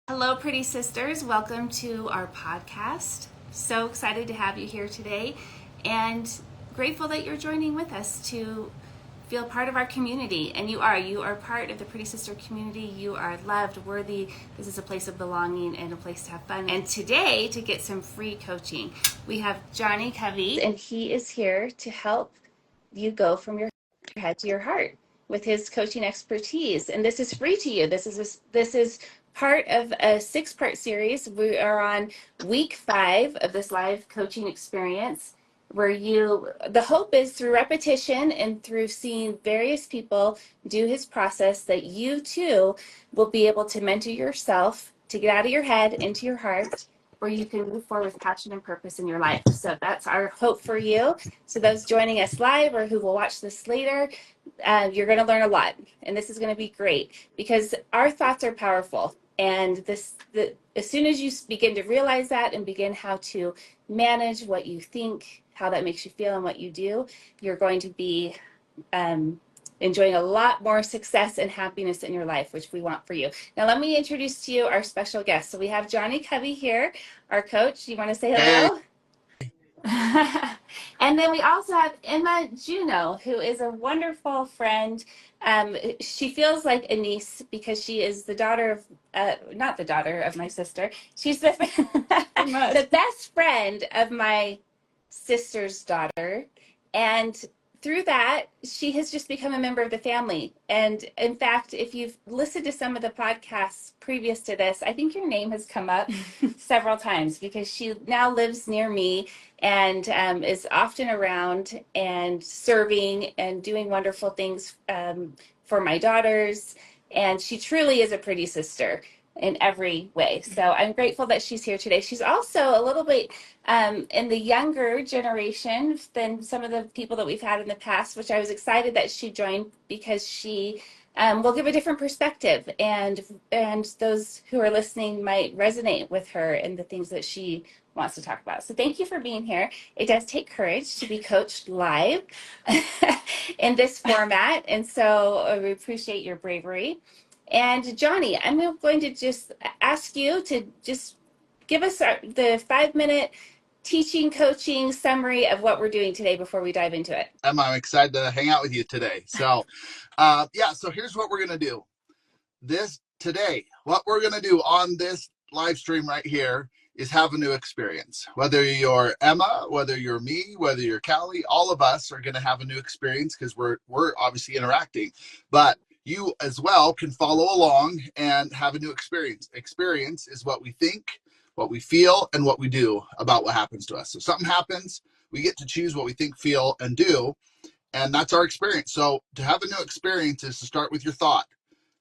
Hello, pretty sisters. Welcome to our podcast. So excited to have you here today and grateful that you're joining with us to feel part of our community. And you are part of the Pretty Sister community. You are loved, worthy. This is a place of belonging and a place to have fun. And today, to get some free coaching, we have Johnny Covey, and he is here to help you go from your head to your heart with his coaching expertise. And this is free to you. This is part of a 6-part series. We are on week 5 of this live coaching experience where the hope is through repetition and through seeing various people do his process that you too will be able to mentor yourself to get out of your head into your heart, where you can move forward with passion and purpose in your life. So that's our hope for you. So those joining us live or who will watch this later, you're going to learn a lot. And this is going to be great because our thoughts are powerful. And as soon as you begin to realize that and begin how to manage what you think, how that makes you feel and what you do, you're going to be enjoying a lot more success and happiness in your life, which we want for you. Now, let me introduce to you our special guest. So we have Johnny Covey here, our coach. You want to say hello? Hey. And then we also have Emma Juneau, who is a wonderful friend. She feels like a niece because she is the daughter of, not the daughter of my sister. She's the best friend of my sister's daughter. And through that, she has just become a member of the family. And in fact, if you've listened to some of the podcasts previous to this, I think your name has come up several times because she now lives near me and is often around and serving and doing wonderful things for my daughters. And she truly is a pretty sister in every way. So I'm grateful that she's here today. She's also a little bit in the younger generation than some of the people that we've had in the past, which I was excited that she joined because she will give a different perspective, and those who are listening might resonate with her and the things that she wants to talk about. So thank you for being here. It does take courage to be coached live in this format, and so we appreciate your bravery. And Johnny, I'm going to just ask you to just give us the 5-minute teaching, coaching summary of what we're doing today before we dive into it. I'm excited to hang out with you today. So, so here's what we're going to do. What we're going to do on this live stream right here is have a new experience. Whether you're Emma, whether you're me, whether you're Callie, all of us are going to have a new experience because we're obviously interacting. But you as well can follow along and have a new experience. Experience is what we think, what we feel, and what we do about what happens to us. So something happens, we get to choose what we think, feel, and do, and that's our experience. So to have a new experience is to start with your thought,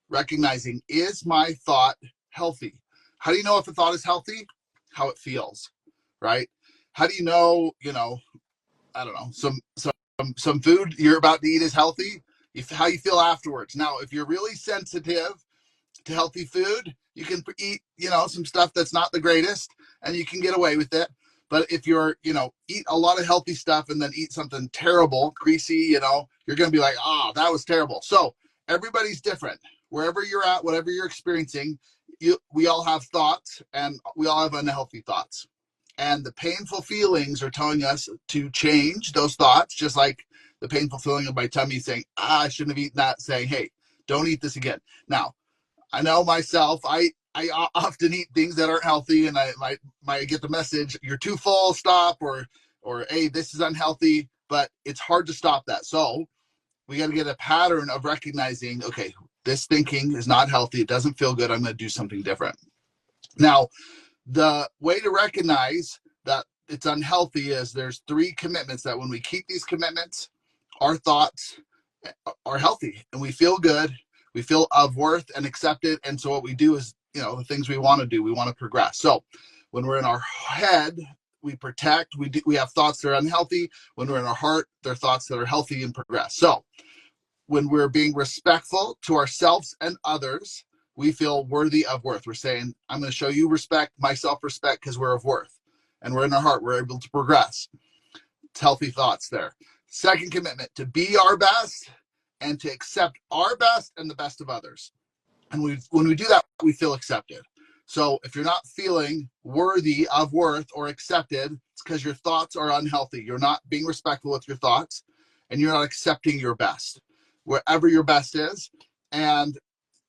recognizing, is my thought healthy? How do you know if a thought is healthy? How it feels, right? How do you know, I don't know, some food you're about to eat is healthy? How you feel afterwards. Now, if you're really sensitive to healthy food, you can eat, some stuff that's not the greatest and you can get away with it. But if you're, eat a lot of healthy stuff and then eat something terrible, greasy, you're going to be like, that was terrible. So everybody's different. Wherever you're at, whatever you're experiencing, we all have thoughts and we all have unhealthy thoughts. And the painful feelings are telling us to change those thoughts, just like the painful feeling of my tummy saying, I shouldn't have eaten that, saying, hey, don't eat this again. Now, I know myself, I often eat things that aren't healthy, and I might get the message, you're too full, stop, or hey, this is unhealthy, but it's hard to stop that. So we got to get a pattern of recognizing, okay, this thinking is not healthy. It doesn't feel good. I'm going to do something different. Now, the way to recognize that it's unhealthy is there's 3 commitments that when we keep these commitments, our thoughts are healthy and we feel good. We feel of worth and accepted. And so what we do is, the things we want to do, we want to progress. So when we're in our head, we protect, we have thoughts that are unhealthy. When we're in our heart, they're thoughts that are healthy and progress. So when we're being respectful to ourselves and others, we feel worthy of worth. We're saying, I'm going to show you respect, my self-respect, because we're of worth. And we're in our heart, we're able to progress. It's healthy thoughts there. Second commitment, to be our best and to accept our best and the best of others. And when we do that, we feel accepted. So if you're not feeling worthy of worth or accepted, it's because your thoughts are unhealthy. You're not being respectful with your thoughts, and you're not accepting your best, wherever your best is. And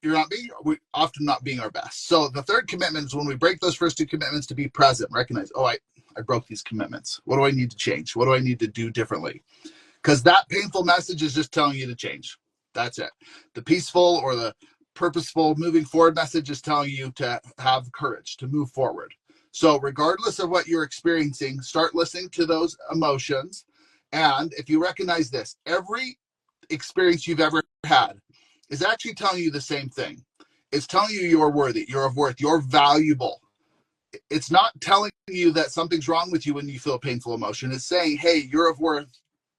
we're often not being our best. So the third commitment is when we break those first two commitments, to be present, recognize, oh, I broke these commitments. What do I need to change? What do I need to do differently? Because that painful message is just telling you to change. That's it. The peaceful or the purposeful moving forward message is telling you to have courage, to move forward. So regardless of what you're experiencing, start listening to those emotions. And if you recognize this, every experience you've ever had is actually telling you the same thing. It's telling you you're worthy, you're of worth, you're valuable. It's not telling you that something's wrong with you when you feel a painful emotion. It's saying, hey, you're of worth.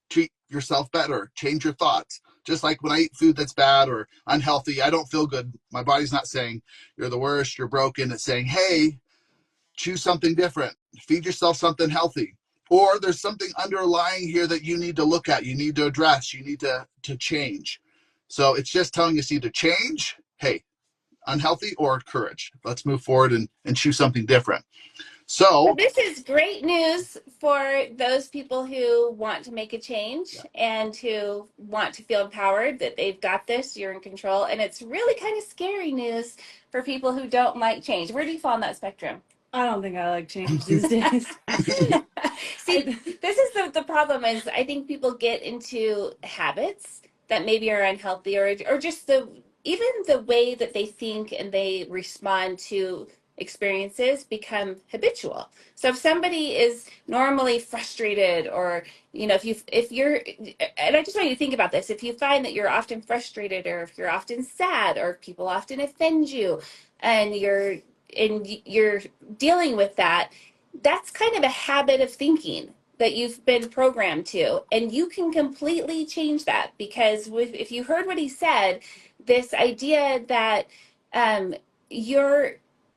Treat yourself better. Change your thoughts. Just like when I eat food that's bad or unhealthy, I don't feel good. My body's not saying you're the worst, you're broken. It's saying, hey, choose something different. Feed yourself something healthy. Or there's something underlying here that you need to look at, you need to address, you need to change. So it's just telling us either change, hey, unhealthy, or courage. Let's move forward and choose something different. Well, So this is great news for those people who want to make a change and who want to feel empowered that they've got this, you're in control. And it's really kind of scary news for people who don't like change. Where do you fall on that spectrum? I don't think I like change these days. See, this is the problem is I think people get into habits that maybe are unhealthy or just even the way that they think and they respond to experiences become habitual. So if somebody is normally frustrated or if you're and I just want you to think about this, if you find that you're often frustrated or if you're often sad or people often offend you and you're dealing with that, that's kind of a habit of thinking that you've been programmed to. And you can completely change that because if you heard what he said, this idea that um, your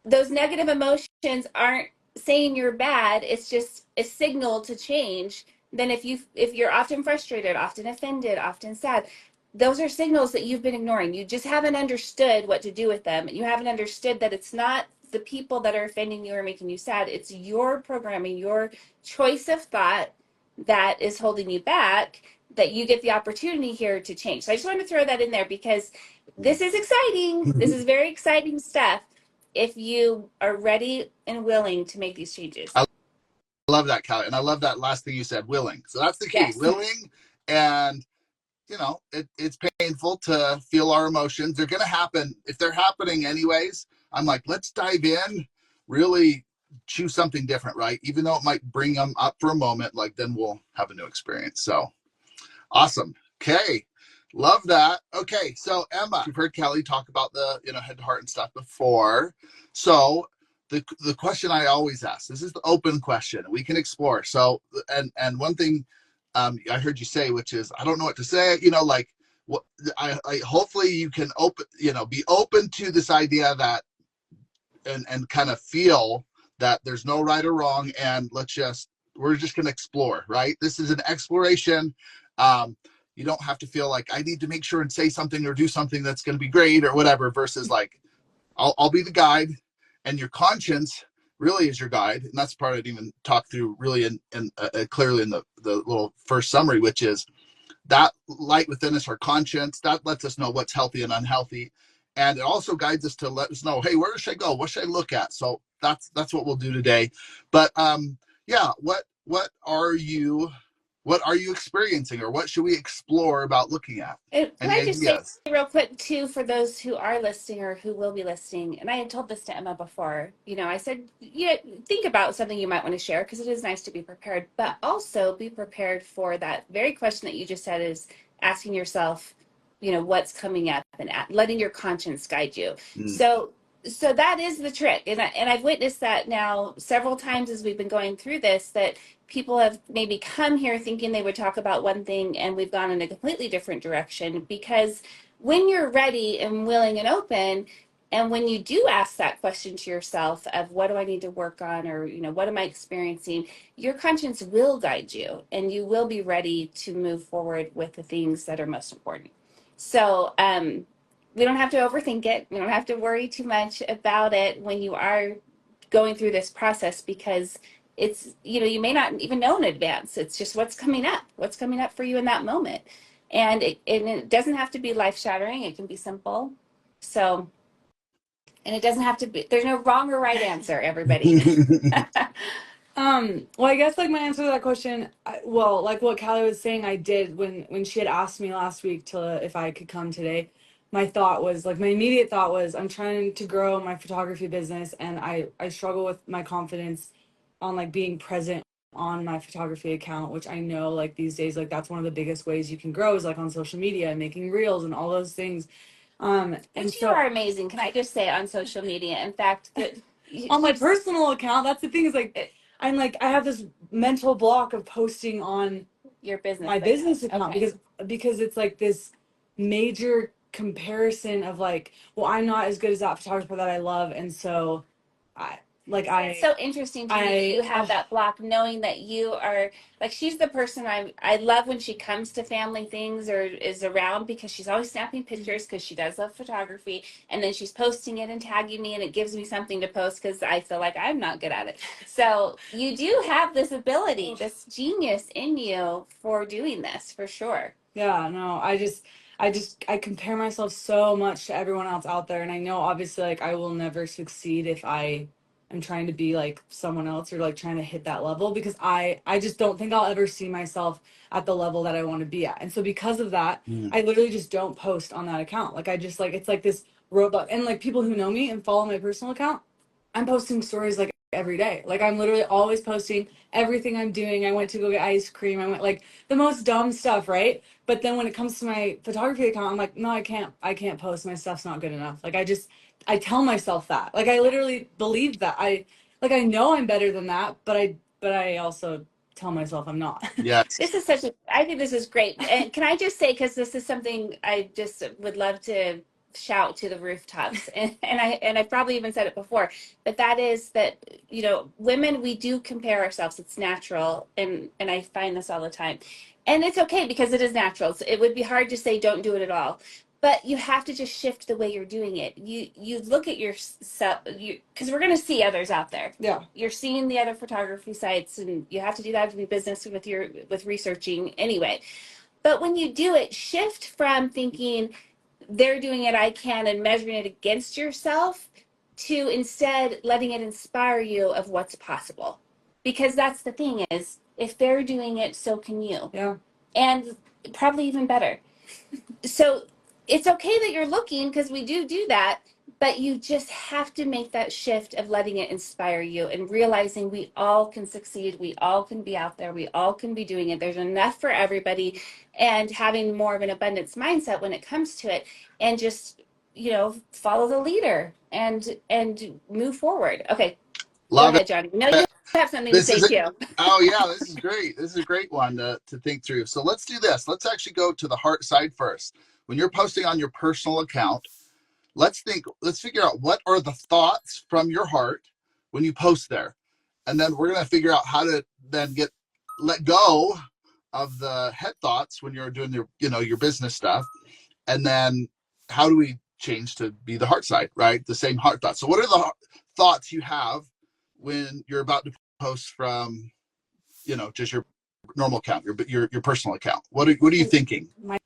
those negative emotions aren't saying you're bad, it's just a signal to change. Then if you're often frustrated, often offended, often sad, those are signals that you've been ignoring. You just haven't understood what to do with them. You haven't understood that it's not the people that are offending you or making you sad. It's your programming, your choice of thought that is holding you back, that you get the opportunity here to change. So I just want to throw that in there because this is exciting. This is very exciting stuff if you are ready and willing to make these changes. I love that, Callie. And I love that last thing you said, willing. So that's the key, Yes. willing. And it's painful to feel our emotions. They're going to happen. If they're happening anyways, I'm like, let's dive in, really choose something different, right? Even though it might bring them up for a moment, like then we'll have a new experience. So awesome. Okay. Love that. Okay. So Emma, you've heard Callie talk about the, head to heart and stuff before. So the question I always ask, this is the open question we can explore. So, and one thing I heard you say, which is, I don't know what to say, like what I hopefully you can be open to this idea that, and kind of feel that there's no right or wrong. And we're just going to explore, right? This is an exploration. You don't have to feel like I need to make sure and say something or do something that's going to be great or whatever, versus like, I'll be the guide, and your conscience really is your guide. And that's the part I didn't even talk through really clearly in the little first summary, which is that light within us, our conscience, that lets us know what's healthy and unhealthy. And it also guides us to let us know, hey, where should I go? What should I look at? So that's what we'll do today. But what are you experiencing, or what should we explore about looking at? And can Any I just say ideas? real quick too, for those who are listening or who will be listening, and I had told this to Emma before, I said, think about something you might want to share because it is nice to be prepared, but also be prepared for that very question that you just said is asking yourself, what's coming up and letting your conscience guide you. So that is the trick. And I've witnessed that now several times as we've been going through this, that people have maybe come here thinking they would talk about one thing and we've gone in a completely different direction, because when you're ready and willing and open, and when you do ask that question to yourself of what do I need to work on, or what am I experiencing, your conscience will guide you and you will be ready to move forward with the things that are most important. So we don't have to overthink it. We don't have to worry too much about it when you are going through this process, because it's, you may not even know in advance. It's just what's coming up for you in that moment. And it doesn't have to be life shattering. It can be simple. So, and it doesn't have to be, there's no wrong or right answer, everybody. Well, I guess like my answer to that question, like what Callie was saying, I did when she had asked me last week to if I could come today. My immediate thought was I'm trying to grow my photography business, and I struggle with my confidence on like being present on my photography account, which I know like these days, like that's one of the biggest ways you can grow is like on social media and making reels and all those things. And Which you so are amazing. Can I just say, on social media? In fact, on my personal account, that's the thing, is like I'm like I have this mental block of posting on your business my business account, okay. because it's like this major comparison of like, well, I'm not as good as that photographer that I love, and so It's so interesting to me that you have that block, knowing that you are like, she's the person I love when she comes to family things or is around, because she's always snapping pictures because she does love photography, and then she's posting it and tagging me, and it gives me something to post because I feel like I'm not good at it. So you do have this ability, this genius in you for doing this, for sure. Yeah, no, I compare myself so much to everyone else out there, and I know obviously like I will never succeed if I am trying to be like someone else or like trying to hit that level, because I just don't think I'll ever see myself at the level that I want to be at. And so because of that, I literally just don't post on that account. Like I just like, it's like this roadblock. And like people who know me and follow my personal account, I'm posting stories like every day. Like I'm literally always posting everything I'm doing. I went to go get ice cream. I went like the most dumb stuff, right? But then when it comes to my photography account, I'm like, no, I can't post. My stuff's not good enough. Like I tell myself that. Like I literally believe that. I know I'm better than that, but I also tell myself I'm not. Yes. I think this is great. And can I just say, because this is something I just would love to shout to the rooftops, and I probably even said it before, but that is that, women, we do compare ourselves. It's natural, and I find this all the time. And it's okay, because it is natural. So it would be hard to say don't do it at all. But you have to just shift the way you're doing it. You look at yourself, because we're going to see others out there. Yeah. You're seeing the other photography sites, and you have to do that in business with researching anyway. But when you do it, shift from thinking they're doing it, I can, and measuring it against yourself, to instead letting it inspire you of what's possible. Because that's the thing, is if they're doing it, so can you. Yeah. And probably even better. So it's okay that you're looking, because we do that, but you just have to make that shift of letting it inspire you and realizing we all can succeed. We all can be out there. We all can be doing it. There's enough for everybody, and having more of an abundance mindset when it comes to it, and just, follow the leader and move forward. Okay. Love Go ahead, Johnny. No, you have something to This say is too. Oh yeah, this is great. This is a great one to think through. So let's do this. Let's actually go to the heart side first. When you're posting on your personal account, let's figure out what are the thoughts from your heart when you post there. And then we're going to figure out how to then let go of the head thoughts when you're doing your business stuff. And then how do we change to be the heart side, right? The same heart thoughts. So what are the thoughts you have when you're about to post from, just your normal account, your personal account? What are you thinking? My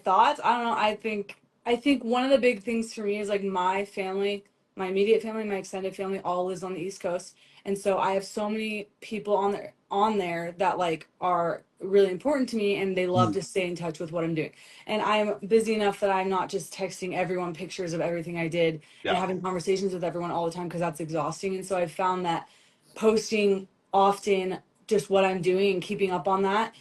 thoughts, I don't know. I think one of the big things for me is like my family, my immediate family, my extended family all lives on the East Coast. And so I have so many people on there that like are really important to me, and they love to stay in touch with what I'm doing. And I'm busy enough that I'm not just texting everyone pictures of everything I did and having conversations with everyone all the time, because that's exhausting. And so I've found that posting often just what I'm doing and keeping up on that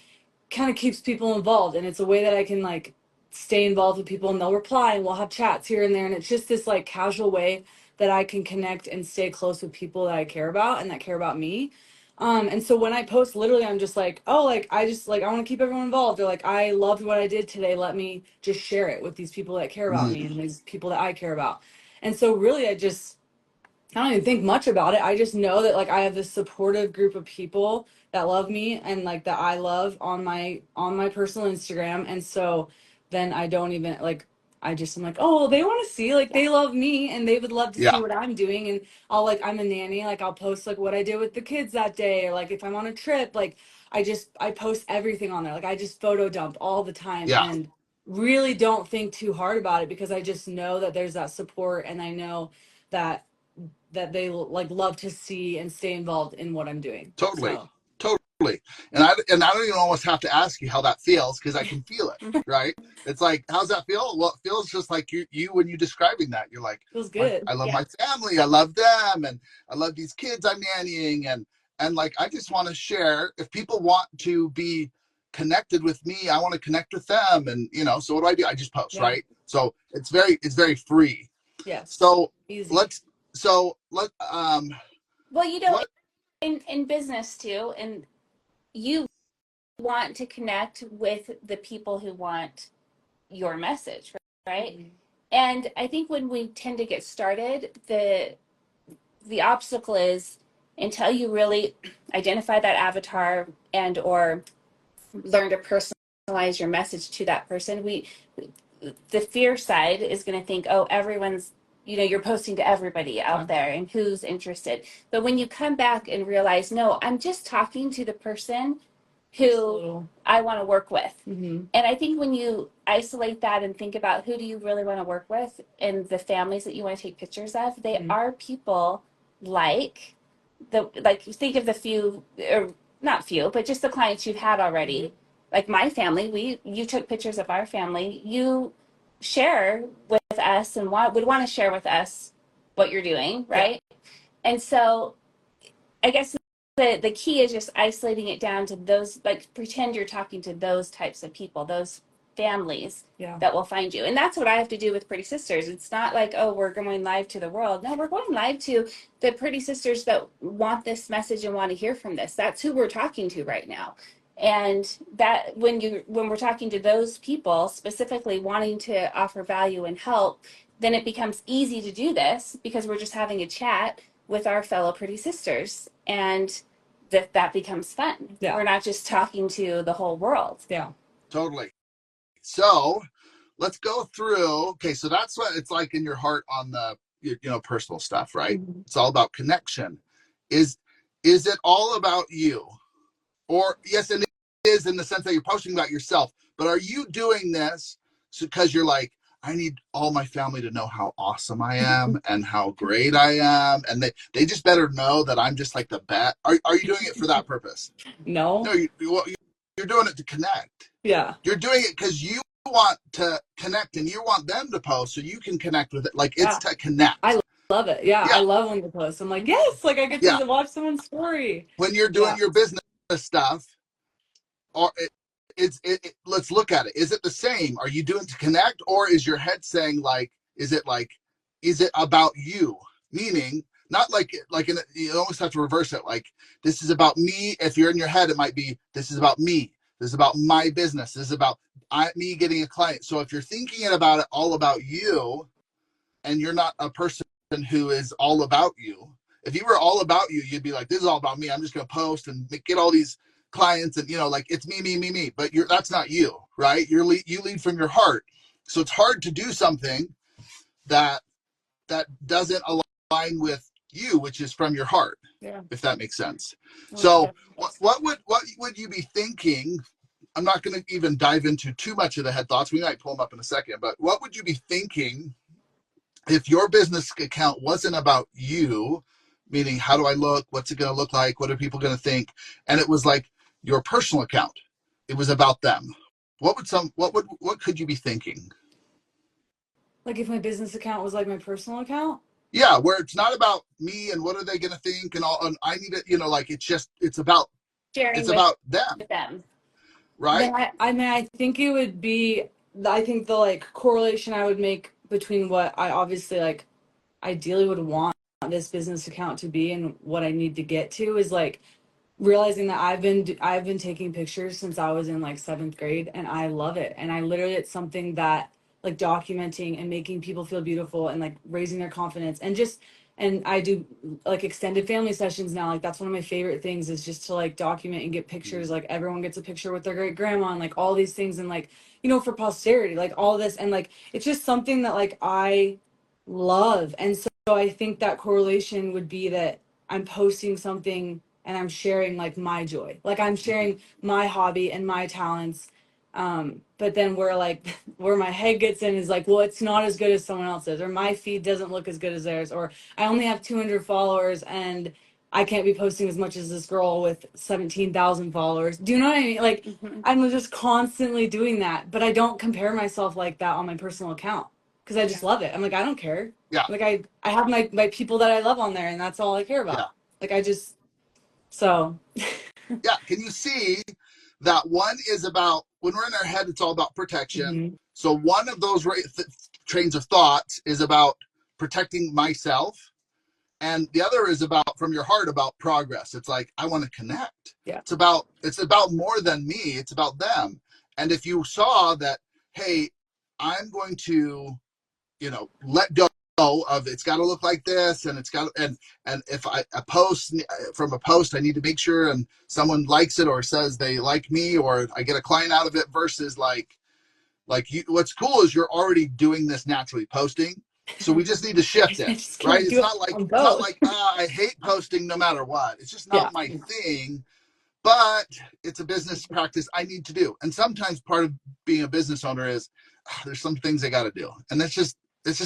kind of keeps people involved, and it's a way that I can like stay involved with people, and they'll reply, and we'll have chats here and there, and it's just this like casual way that I can connect and stay close with people that I care about and that care about me. And so when I post, literally I'm just like, oh, like I just like I want to keep everyone involved, or like I loved what I did today, let me just share it with these people that care about me and these people that I care about. And so really I don't even think much about it. I just know that like I have this supportive group of people that love me and like that I love on my personal Instagram. And so then I don't even like I just am like, oh, they want to see, like, they love me and they would love to see Yeah. what I'm doing. And I'll, like, I'm a nanny, like, I'll post like what I did with the kids that day, or like if I'm on a trip, like I post everything on there. Like I just photo dump all the time Yeah. and really don't think too hard about it, because I just know that there's that support, and I know that they like love to see and stay involved in what I'm doing. Totally. So Totally. And I don't even almost have to ask you how that feels, because I can feel it, right? It's like, how's that feel? Well, it feels just like you when you're describing that. You're like, feels good. I love Yeah. my family, I love them, and I love these kids I'm nannying, and like I just want to share. If people want to be connected with me, I want to connect with them, and so what do? I just post, Yeah. right? So it's very free. Yes. So Easy. let Well, what in business too, and you want to connect with the people who want your message, right? Mm-hmm. And I think when we tend to get started, the obstacle is until you really identify that avatar and or learn to personalize your message to that person. The fear side is going to think, oh, everyone's, you're posting to everybody out there and who's interested. But when you come back and realize, no, I'm just talking to the person who I want to work with. Mm-hmm. And I think when you isolate that and think about who do you really want to work with and the families that you want to take pictures of, they are people like think of the few, or not few, but just the clients you've had already. Mm-hmm. Like my family, you took pictures of our family. You share with us and would want to share with us what you're doing, right? Yeah. And so I guess the key is just isolating it down to those, like pretend you're talking to those types of people, those families that will find you. And that's what I have to do with Pretty Sisters. It's not like, oh, we're going live to the world. No, we're going live to the Pretty Sisters that want this message and want to hear from this. That's who we're talking to right now. And that when we're talking to those people specifically wanting to offer value and help, then it becomes easy to do this because we're just having a chat with our fellow Pretty Sisters, and that becomes fun. Yeah. We're not just talking to the whole world. Yeah. Totally. So let's go through. Okay, so that's what it's like in your heart on the personal stuff, right? Mm-hmm. It's all about connection. Is it all about you? Or yes, and it is in the sense that you're posting about yourself, but are you doing this because you're like, I need all my family to know how awesome I am and how great I am, and they just better know that I'm just like the best. Are you doing it for that purpose? No, you're doing it to connect. Yeah, you're doing it because you want to connect and you want them to post so you can connect with it. Like it's to connect. I love it. Yeah, I love when you post. I'm like, yes, like I get to watch someone's story. When you're doing your business stuff, or let's look at it. Is it the same? Are you doing to connect, or is your head saying is it about you? Meaning, not you almost have to reverse it. Like, this is about me. If you're in your head, it might be, this is about me. This is about my business. This is about me getting a client. So if you're thinking about it all about you, and you're not a person who is all about you, if you were all about you, you'd be like, this is all about me. I'm just going to post and get all these clients, and it's me. But that's not you, right? You lead from your heart. So it's hard to do something that doesn't align with you, which is from your heart. Yeah. If that makes sense. So what would you be thinking? I'm not going to even dive into too much of the head thoughts. We might pull them up in a second, but what would you be thinking if your business account wasn't about you, meaning how do I look? What's it going to look like? What are people going to think? And it was like your personal account. It was about them. What could you be thinking? Like if my business account was like my personal account? Yeah, where it's not about me and what are they going to think and all. And I need it, it's about sharing. It's about them. With them. Right? Yeah, I mean, I think it would be, I think the correlation I would make between what I obviously ideally would want this business account to be and what I need to get to is realizing that I've been taking pictures since I was in 7th grade, and I love it. And I literally, it's something that documenting and making people feel beautiful and raising their confidence and just And I do like extended family sessions now. Like that's one of my favorite things, is just to like document and get pictures. Like everyone gets a picture with their great grandma and like all these things, and like, you know, for posterity, like all this. And like it's just something that like I love. And so I think that correlation would be that I'm posting something and I'm sharing like my joy. Like I'm sharing my hobby and my talents. But then where my head gets in is like, well, it's not as good as someone else's, or my feed doesn't look as good as theirs, or I only have 200 followers and I can't be posting as much as this girl with 17,000 followers. Do you know what I mean? Like, I'm just constantly doing that, but I don't compare myself like that on my personal account because I just love it. I'm like, I don't care. Yeah. Like I have my people that I love on there, and that's all I care about. Yeah. Like I just, so. Yeah. Can you see that one is about, when we're in our head, it's all about protection. So one of those trains of thoughts is about protecting myself. And the other is about, from your heart, about progress. It's like, I want to connect. Yeah. It's about more than me. It's about them. And if you saw that, hey, I'm going to, let go of, it's got to look like this, and it's got, and if a post, I need to make sure and someone likes it or says they like me, or I get a client out of it, versus like you, what's cool is you're already doing this naturally, posting. So we just need to shift it, right? It's not like I hate posting no matter what. It's just not my thing, but it's a business practice I need to do. And sometimes part of being a business owner is there's some things I got to do, and it's just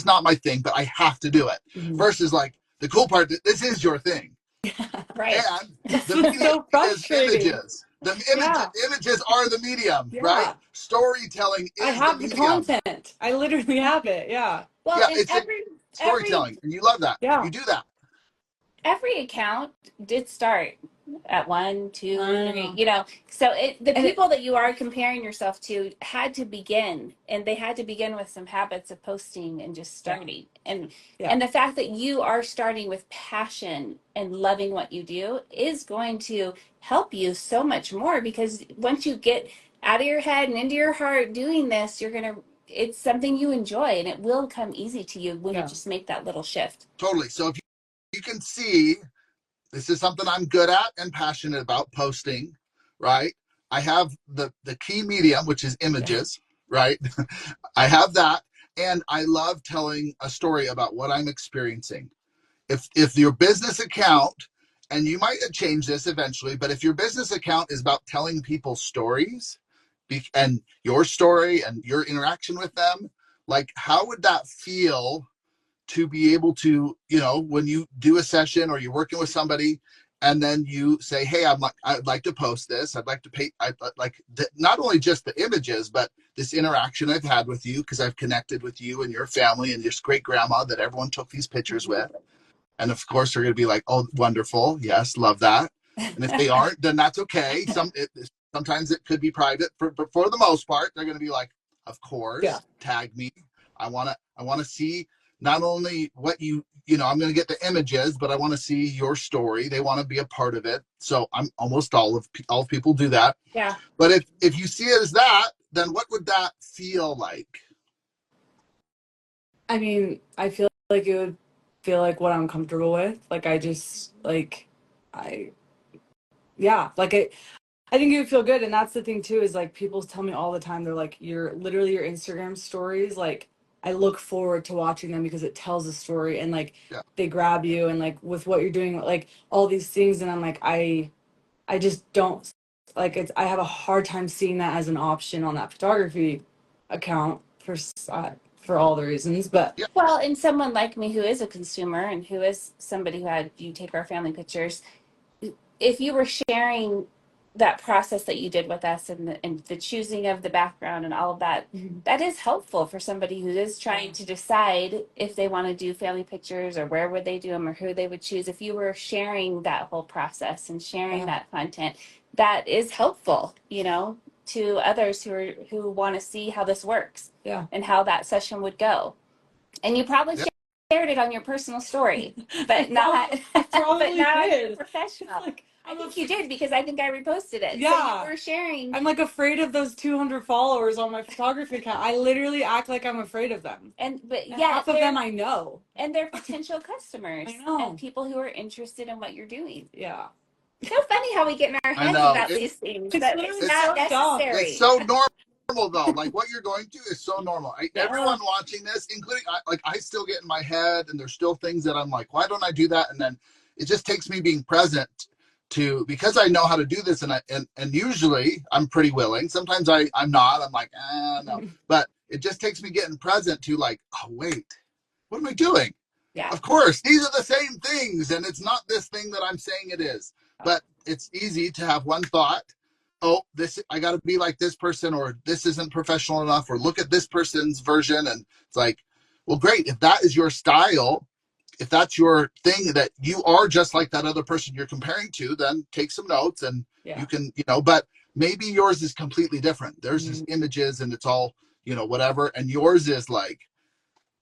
not my thing, but I have to do it. Versus like the cool part, this is your thing. Right. And the medium is images. Images are the medium, right? Storytelling is I have the medium. Content. I literally have it. Yeah. Well, it's storytelling, and you love that. Yeah. You do that. Every account did start at 1, 2, 3, so the people that you are comparing yourself to had to begin, and they had to begin with some habits of posting and just starting. And the fact that you are starting with passion and loving what you do is going to help you so much more, because once you get out of your head and into your heart doing this, it's something you enjoy, and it will come easy to you when you just make that little shift. Totally. So if you can see, this is something I'm good at and passionate about, posting, right? I have the key medium, which is images, right? I have that. And I love telling a story about what I'm experiencing. If your business account, and you might change this eventually, but if your business account is about telling people stories and your story and your interaction with them, like, how would that feel to be able to, when you do a session or you're working with somebody, and then you say, hey, I'd like to post this. I'd like to pay. I'd like not only just the images, but this interaction I've had with you, because I've connected with you and your family and your great grandma that everyone took these pictures with. And of course, they're going to be like, oh, wonderful. Yes, love that. And if they aren't, then that's okay. Sometimes it could be private, but for the most part, they're going to be like, of course, tag me. I want to see not only what I'm going to get the images, but I want to see your story. They want to be a part of it. So I'm almost all people do that. Yeah. But if you see it as that, then what would that feel like? I mean, I feel like it would feel like what I'm comfortable with. Like I just like I think it would feel good. And that's the thing too, is like people tell me all the time, they're like, your Instagram stories, like I look forward to watching them because it tells a story, and like they grab you, and like with what you're doing, like all these things. And I'm like, I just don't like it. I have a hard time seeing that as an option on that photography account for all the reasons. But well, and someone like me who is a consumer and who is somebody who had you take our family pictures, if you were sharing that process that you did with us, and the choosing of the background and all of that, that is helpful for somebody who is trying to decide if they want to do family pictures, or where would they do them, or who they would choose. If you were sharing that whole process and sharing that content, that is helpful, to others who want to see how this works and how that session would go. And you probably shared it on your personal story, but not probably but not did. professional. I think you did, because I think I reposted it. Yeah. So you were sharing. I'm like afraid of those 200 followers on my photography account. I literally act like I'm afraid of them. But And half of them I know. And they're potential customers. I know. And people who are interested in what you're doing. Yeah. So funny how we get in our heads about these things. It's not necessary. It's so normal though. Like what you're going through is so normal. Yeah. Everyone watching this, including I still get in my head, and there's still things that I'm like, why don't I do that? And then it just takes me being present to, because I know how to do this, and usually I'm pretty willing. Sometimes I'm not. I'm like, no. But it just takes me getting present to like, oh wait, what am I doing? Yeah. Of course, these are the same things, and it's not this thing that I'm saying it is. But it's easy to have one thought, oh, I got to be like this person, or this isn't professional enough, or look at this person's version. And it's like, well, great. If that is your style, if that's your thing, that you are just like that other person you're comparing to, then take some notes, and you can, but maybe yours is completely different. There's just images and it's all, whatever. And yours is like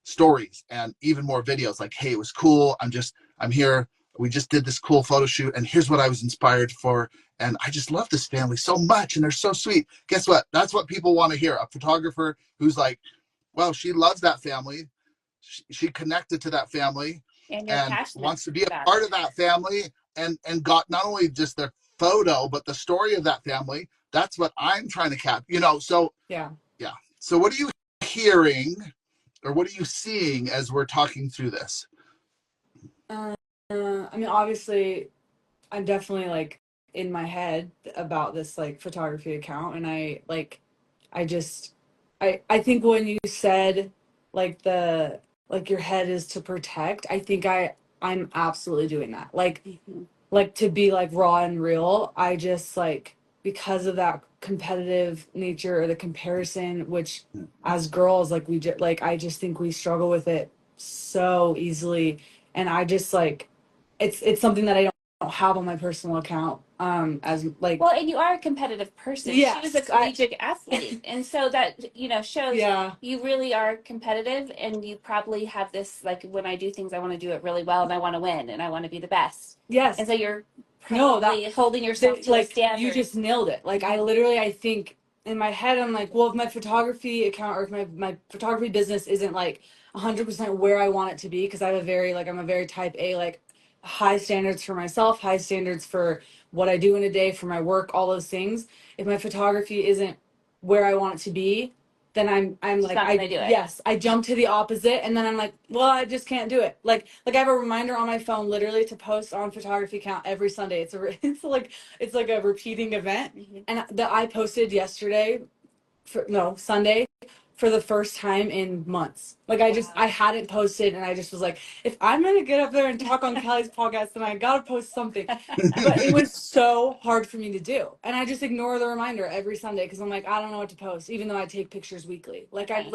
stories and even more videos, like, hey, it was cool. I'm here. We just did this cool photo shoot, and here's what I was inspired for. And I just love this family so much, and they're so sweet. Guess what? That's what people want to hear. A photographer who's like, well, she loves that family. She connected to that family and wants to be a part of that family, and got not only just their photo, but the story of that family. That's what I'm trying to cap, so yeah. So what are you hearing, or what are you seeing as we're talking through this? I mean, obviously, I'm definitely like in my head about this like photography account, and I think when you said like your head is to protect, I think I'm absolutely doing that. Like to be like raw and real. I just like, because of that competitive nature or the comparison, which as girls, like I just think we struggle with it so easily. And I just like, it's something that I don't have on my personal account. As like, well, and you are a competitive person. Yes, she was a collegiate athlete, and so that shows you really are competitive, and you probably have this like, when I do things, I want to do it really well, and I want to win, and I want to be the best. Yes, and so you're probably holding yourself to like a standard. You just nailed it. Like I think in my head, I'm like, well, if my photography account or if my photography business isn't like 100% where I want it to be, because I'm a very type A, like high standards for myself, high standards for what I do in a day, for my work, all those things. If my photography isn't where I want it to be, then I'm like, I jump to the opposite, and then I'm like, well, I just can't do it. Like I have a reminder on my phone literally to post on photography account every Sunday. It's like a repeating event. And that I posted yesterday, Sunday, for the first time in months. Like I hadn't posted, and I just was like, if I'm gonna get up there and talk on Callie's podcast, then I gotta post something. But it was so hard for me to do, and I just ignore the reminder every Sunday because I'm like, I don't know what to post, even though I take pictures weekly. Like I'm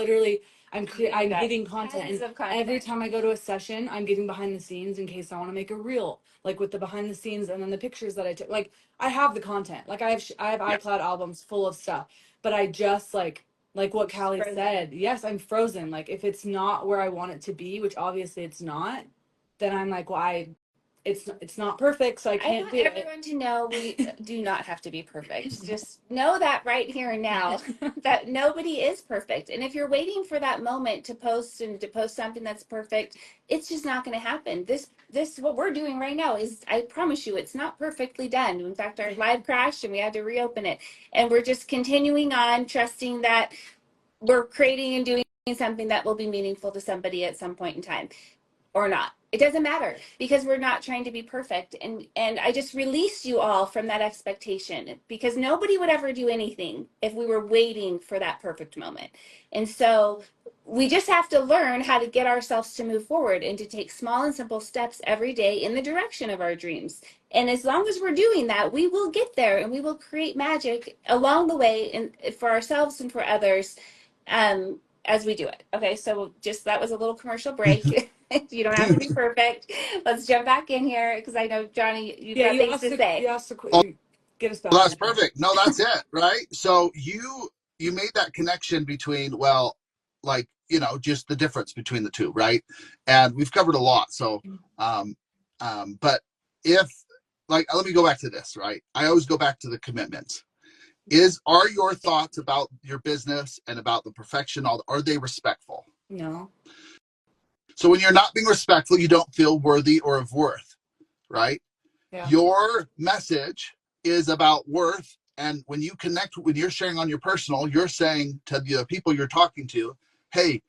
getting content, and every time I go to a session, I'm getting behind the scenes in case I want to make a reel, like with the behind the scenes and then the pictures that I took. Like I have the content, like I have iCloud albums full of stuff, but I just like what Callie said, yes, I'm frozen. Like if it's not where I want it to be, which obviously it's not, then I'm like, well, it's not perfect, so I can't do it. I want everyone to know we do not have to be perfect. Just know that right here and now, that nobody is perfect. And if you're waiting for that moment to post something that's perfect, it's just not going to happen. This what we're doing right now is, I promise you, it's not perfectly done. In fact, our live crashed and we had to reopen it. And we're just continuing on, trusting that we're creating and doing something that will be meaningful to somebody at some point in time, or not. It doesn't matter, because we're not trying to be perfect. And I just release you all from that expectation, because nobody would ever do anything if we were waiting for that perfect moment. And so we just have to learn how to get ourselves to move forward and to take small and simple steps every day in the direction of our dreams. And as long as we're doing that, we will get there, and we will create magic along the way, and for ourselves and for others, as we do it. Okay, so just that was a little commercial break. You don't have to be perfect. Let's jump back in here, because I know, Johnny, you've got things to say. You asked get us back. Well, that's perfect. No, that's it, right? So you made that connection between, well, like, just the difference between the two, right? And we've covered a lot. So, but if, like, let me go back to this, right? I always go back to the commitments. Are your thoughts about your business and about the perfection, are they respectful? No. So when you're not being respectful, you don't feel worthy or of worth, right? Yeah. Your message is about worth. And when you connect, when you're sharing on your personal, you're saying to the people you're talking to, hey,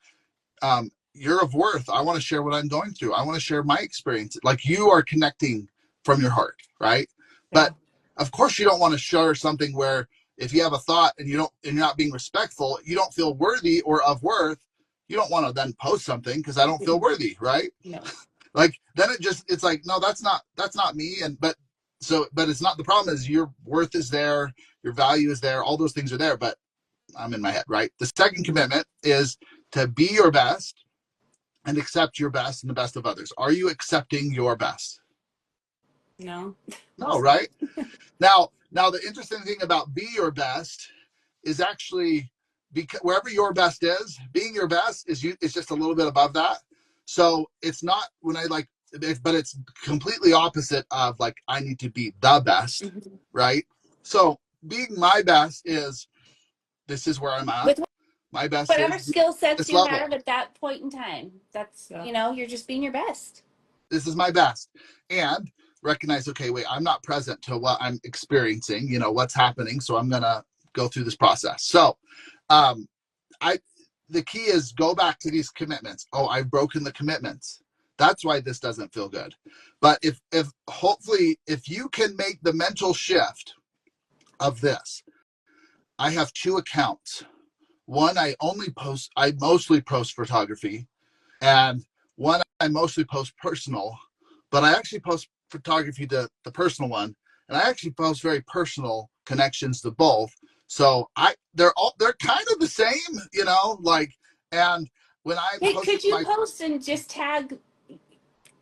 you're of worth. I want to share what I'm going through. I want to share my experience. Like, you are connecting from your heart, right? Yeah. But of course you don't want to share something where if you have a thought and you're not being respectful, you don't feel worthy or of worth, you don't want to then post something because I don't feel worthy, right? No. Like, then it's like, no, that's not me. But it's not, the problem is your worth is there, your value is there, all those things are there, but I'm in my head, right? The second commitment is to be your best and accept your best and the best of others. Are you accepting your best? No. No, right? Now the interesting thing about be your best is actually, because wherever your best is, being your best is just a little bit above that. So it's not but it's completely opposite of like, I need to be the best, right? So being my best is, this is where I'm at. With My best whatever is skill sets this you level. have at that point in time. That's, you're just being your best. This is my best. And recognize, okay, wait, I'm not present to what I'm experiencing, what's happening. So I'm going to go through this process. So the key is go back to these commitments. Oh, I've broken the commitments. That's why this doesn't feel good. But if hopefully, if you can make the mental shift of this, I have 2 accounts. One, I mostly post photography, and one, I mostly post personal, but I actually post photography to the personal one, and I actually post very personal connections to both. So they're kind of the same, and when I could you post and just tag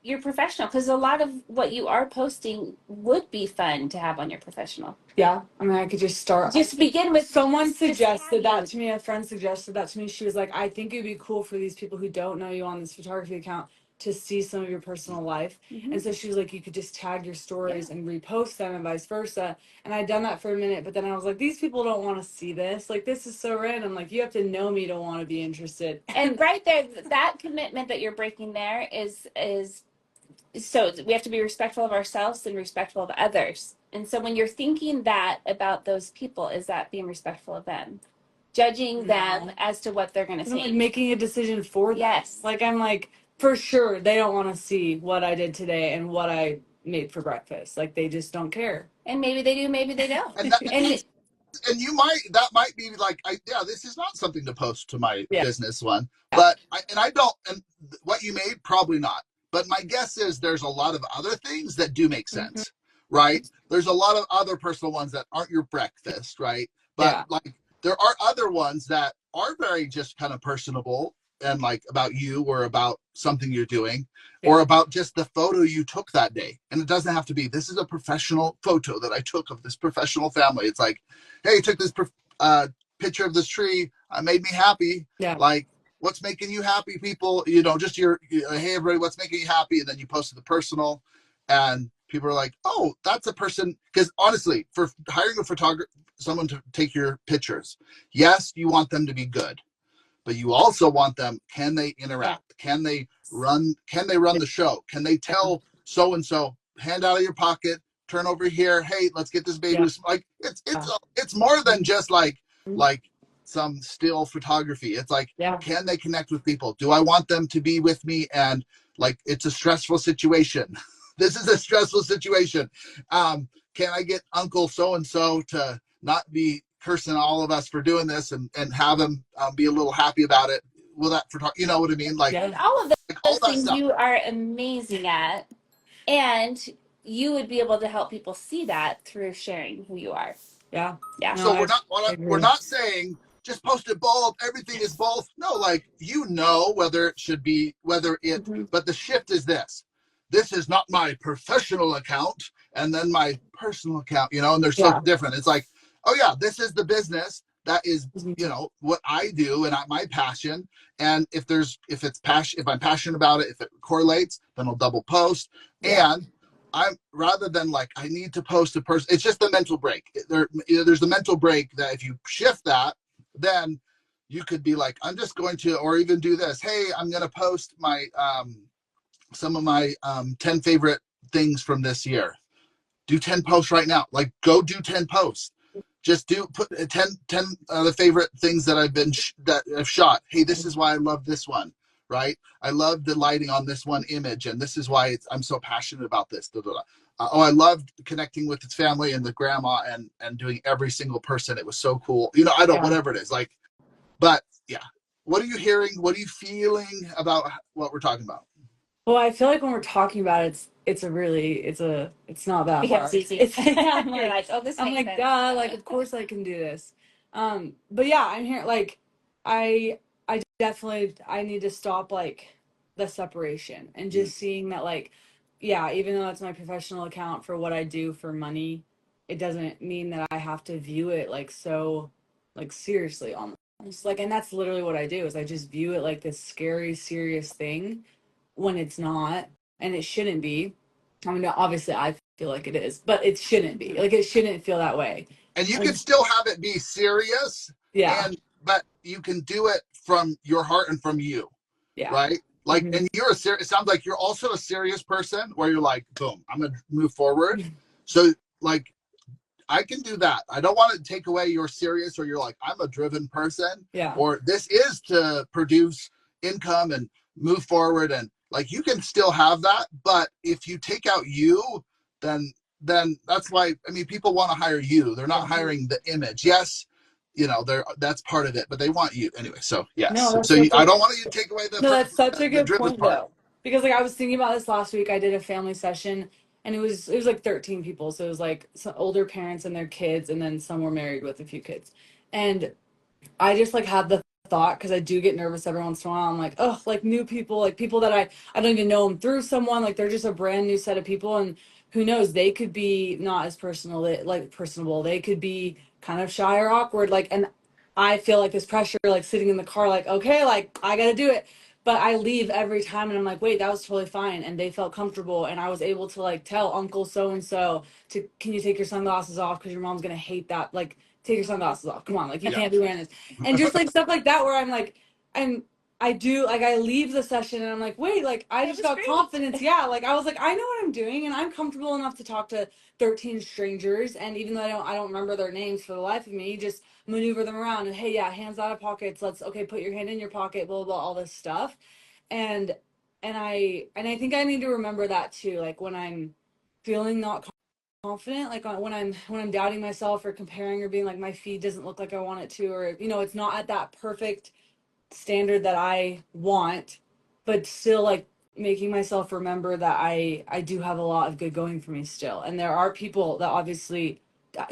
your professional? Because a lot of what you are posting would be fun to have on your professional. Yeah. I mean, I could just start. Just begin with. Someone suggested that to me. A friend suggested that to me. She was like, I think it'd be cool for these people who don't know you on this photography account to see some of your personal life. And so she was like, you could just tag your stories and repost them and vice versa. And I'd done that for a minute, but then I was like, these people don't want to see this. Like, this is so random. Like, you have to know me to want to be interested. And right there, that commitment that you're breaking there is so we have to be respectful of ourselves and respectful of others. And so when you're thinking that about those people, is that being respectful of them? Judging them as to what they're going to think. Like making a decision for them. Yes. Like, I'm like, for sure, they don't want to see what I did today and what I made for breakfast. Like, they just don't care. And maybe they do, maybe they don't. and that might be like, this is not something to post to my business one, but and what you made, probably not. But my guess is there's a lot of other things that do make sense, right? There's a lot of other personal ones that aren't your breakfast, right? But like, there are other ones that are very just kind of personable and like about you or about something you're doing or about just the photo you took that day. And it doesn't have to be, this is a professional photo that I took of this professional family. It's like, hey, I took this picture of this tree. It made me happy. Yeah. Like, what's making you happy, people? Just hey, everybody, what's making you happy? And then you post to the personal, and people are like, oh, that's a person. Because honestly, for hiring a photographer, someone to take your pictures, yes, you want them to be good, but you also want them, can they interact? Can they run the show? Can they tell so-and-so, hand out of your pocket, turn over here, hey, let's get this baby. Like, it's more than just like some still photography. It's like, can they connect with people? Do I want them to be with me? And like, it's a stressful situation. This is a stressful situation. Can I get Uncle so-and-so to not be cursing all of us for doing this and have him be a little happy about it? Will that, you know what I mean? Like, and all of those things you are amazing at, and you would be able to help people see that through sharing who you are. Yeah. No, so we're not saying just post it both. Everything is both. No, like, whether it should be, but the shift is this. This is not my professional account and then my personal account, and they're so different. It's like, oh yeah, this is the business. That is, what I do and my passion. And if I'm passionate about it, if it correlates, then I'll double post. And I'm rather than like, I need to post a person, it's just the mental break. There's the mental break that if you shift that, then you could be like, I'm just going to, or even do this. Hey, I'm going to post my, some of my 10 favorite things from this year. Do 10 posts right now. Like, go do 10 posts. Just put 10 the favorite things that that I've shot. Hey, this is why I love this one, right? I love the lighting on this one image, and this is why I'm so passionate about this. Oh, I loved connecting with his family and the grandma and doing every single person. It was so cool. Whatever it is. Like, but yeah. What are you hearing? What are you feeling about what we're talking about? Well, I feel like when we're talking about it, it's not that hard. It's easy. I'm You're like, oh, this I'm makes like, sense. duh, like, of course I can do this. But yeah, I'm here, like, I definitely, I need to stop, like, the separation and just seeing that, like, yeah, even though it's my professional account for what I do for money, it doesn't mean that I have to view it, like, so, like, seriously almost. Like, and that's literally what I do, is I just view it like this scary, serious thing when it's not, and it shouldn't be. I mean, obviously I feel like it is, but it shouldn't be. Like, it shouldn't feel that way. And you Like, can still have it be serious, yeah, but you can do it from your heart and from you, yeah. right? Like, Mhm. and it sounds like you're also a serious person where you're like, boom, I'm gonna move forward. So like, I can do that. I don't want to take away your serious, or you're like, I'm a driven person, Yeah. or this is to produce income and move forward. And like, you can still have that. But if you take out you, then that's why, I mean, people want to hire you. They're not hiring the image. Yes, that's part of it, but they want you anyway. So yes. No, So that's I a don't want you to take away no, that's such a the good driven point part. though. Because like I was thinking about this last week. I did a family session and it was like 13 people. So it was like some older parents and their kids, and then some were married with a few kids. And I just like had the thought, because I do get nervous every once in a while. I'm like, oh, like new people, like people that I don't even know them through someone. Like they're just a brand new set of people, and who knows, they could be not as personable. They could be kind of shy or awkward. Like, and I feel like this pressure, like sitting in the car, like, okay, like I got to do it. But I leave every time and I'm like, wait, that was totally fine. And they felt comfortable. And I was able to like tell Uncle so and so to, can you take your sunglasses off? Because your mom's going to hate that. Like, take your sunglasses off. Come on. Like, you Yeah. can't be wearing this. And just like stuff like that, where I'm like, I do, like, I leave the session and I'm like, wait, like, I just got confidence. Yeah. Like, I was like, I know what I'm doing and I'm comfortable enough to talk to 13 strangers. And even though I don't remember their names for the life of me, just maneuver them around and, hey, yeah, hands out of pockets. Okay, put your hand in your pocket, blah, blah, all this stuff. And, and I think I need to remember that too. Like when I'm feeling not confident, like when I'm doubting myself or comparing or being like my feed doesn't look like I want it to, or it's not at that perfect standard that I want, but still like making myself remember that I do have a lot of good going for me still, and there are people that obviously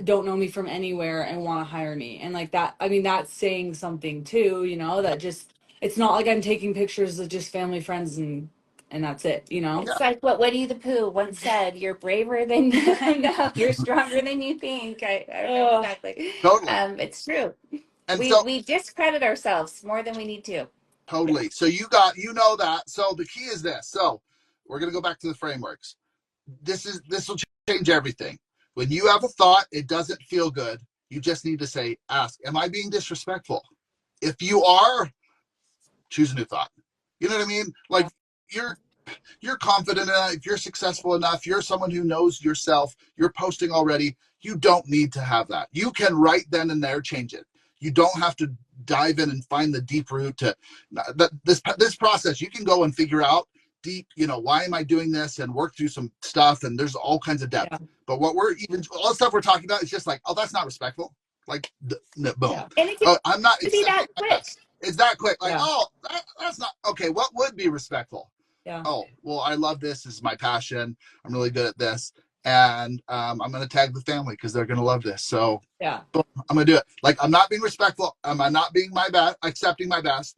don't know me from anywhere and want to hire me, and like that, I mean, that's saying something too, that just, it's not like I'm taking pictures of just family, friends, and that's it. It's like what Winnie the Pooh once said: "You're braver than no, you're stronger than you think." I know exactly. Totally. It's true. And so We discredit ourselves more than we need to. totally. So that. So the key is this. So we're going to go back to the frameworks. This will change everything. When you have a thought, it doesn't feel good. You just need to ask, am I being disrespectful? If you are, choose a new thought. You know what I mean? Like, you're confident enough, if you're successful enough, you're someone who knows yourself, you're posting already, you don't need to have that. You can right then and there change it. You don't have to dive in and find the deep root to this process. You can go and figure out deep, why am I doing this, and work through some stuff, and there's all kinds of depth. Yeah. But all the stuff we're talking about is just like, oh, that's not respectful. Like, boom. Yeah. And it can I'm not be that quick. it's that quick. Like, Yeah. oh, that's not okay. What would be respectful? Yeah. Oh, well, I love this. This is my passion. I'm really good at this. And I'm going to tag the family because they're going to love this. So Yeah. boom, I'm going to do it. Like, I'm not being respectful. I'm not being my best, accepting my best.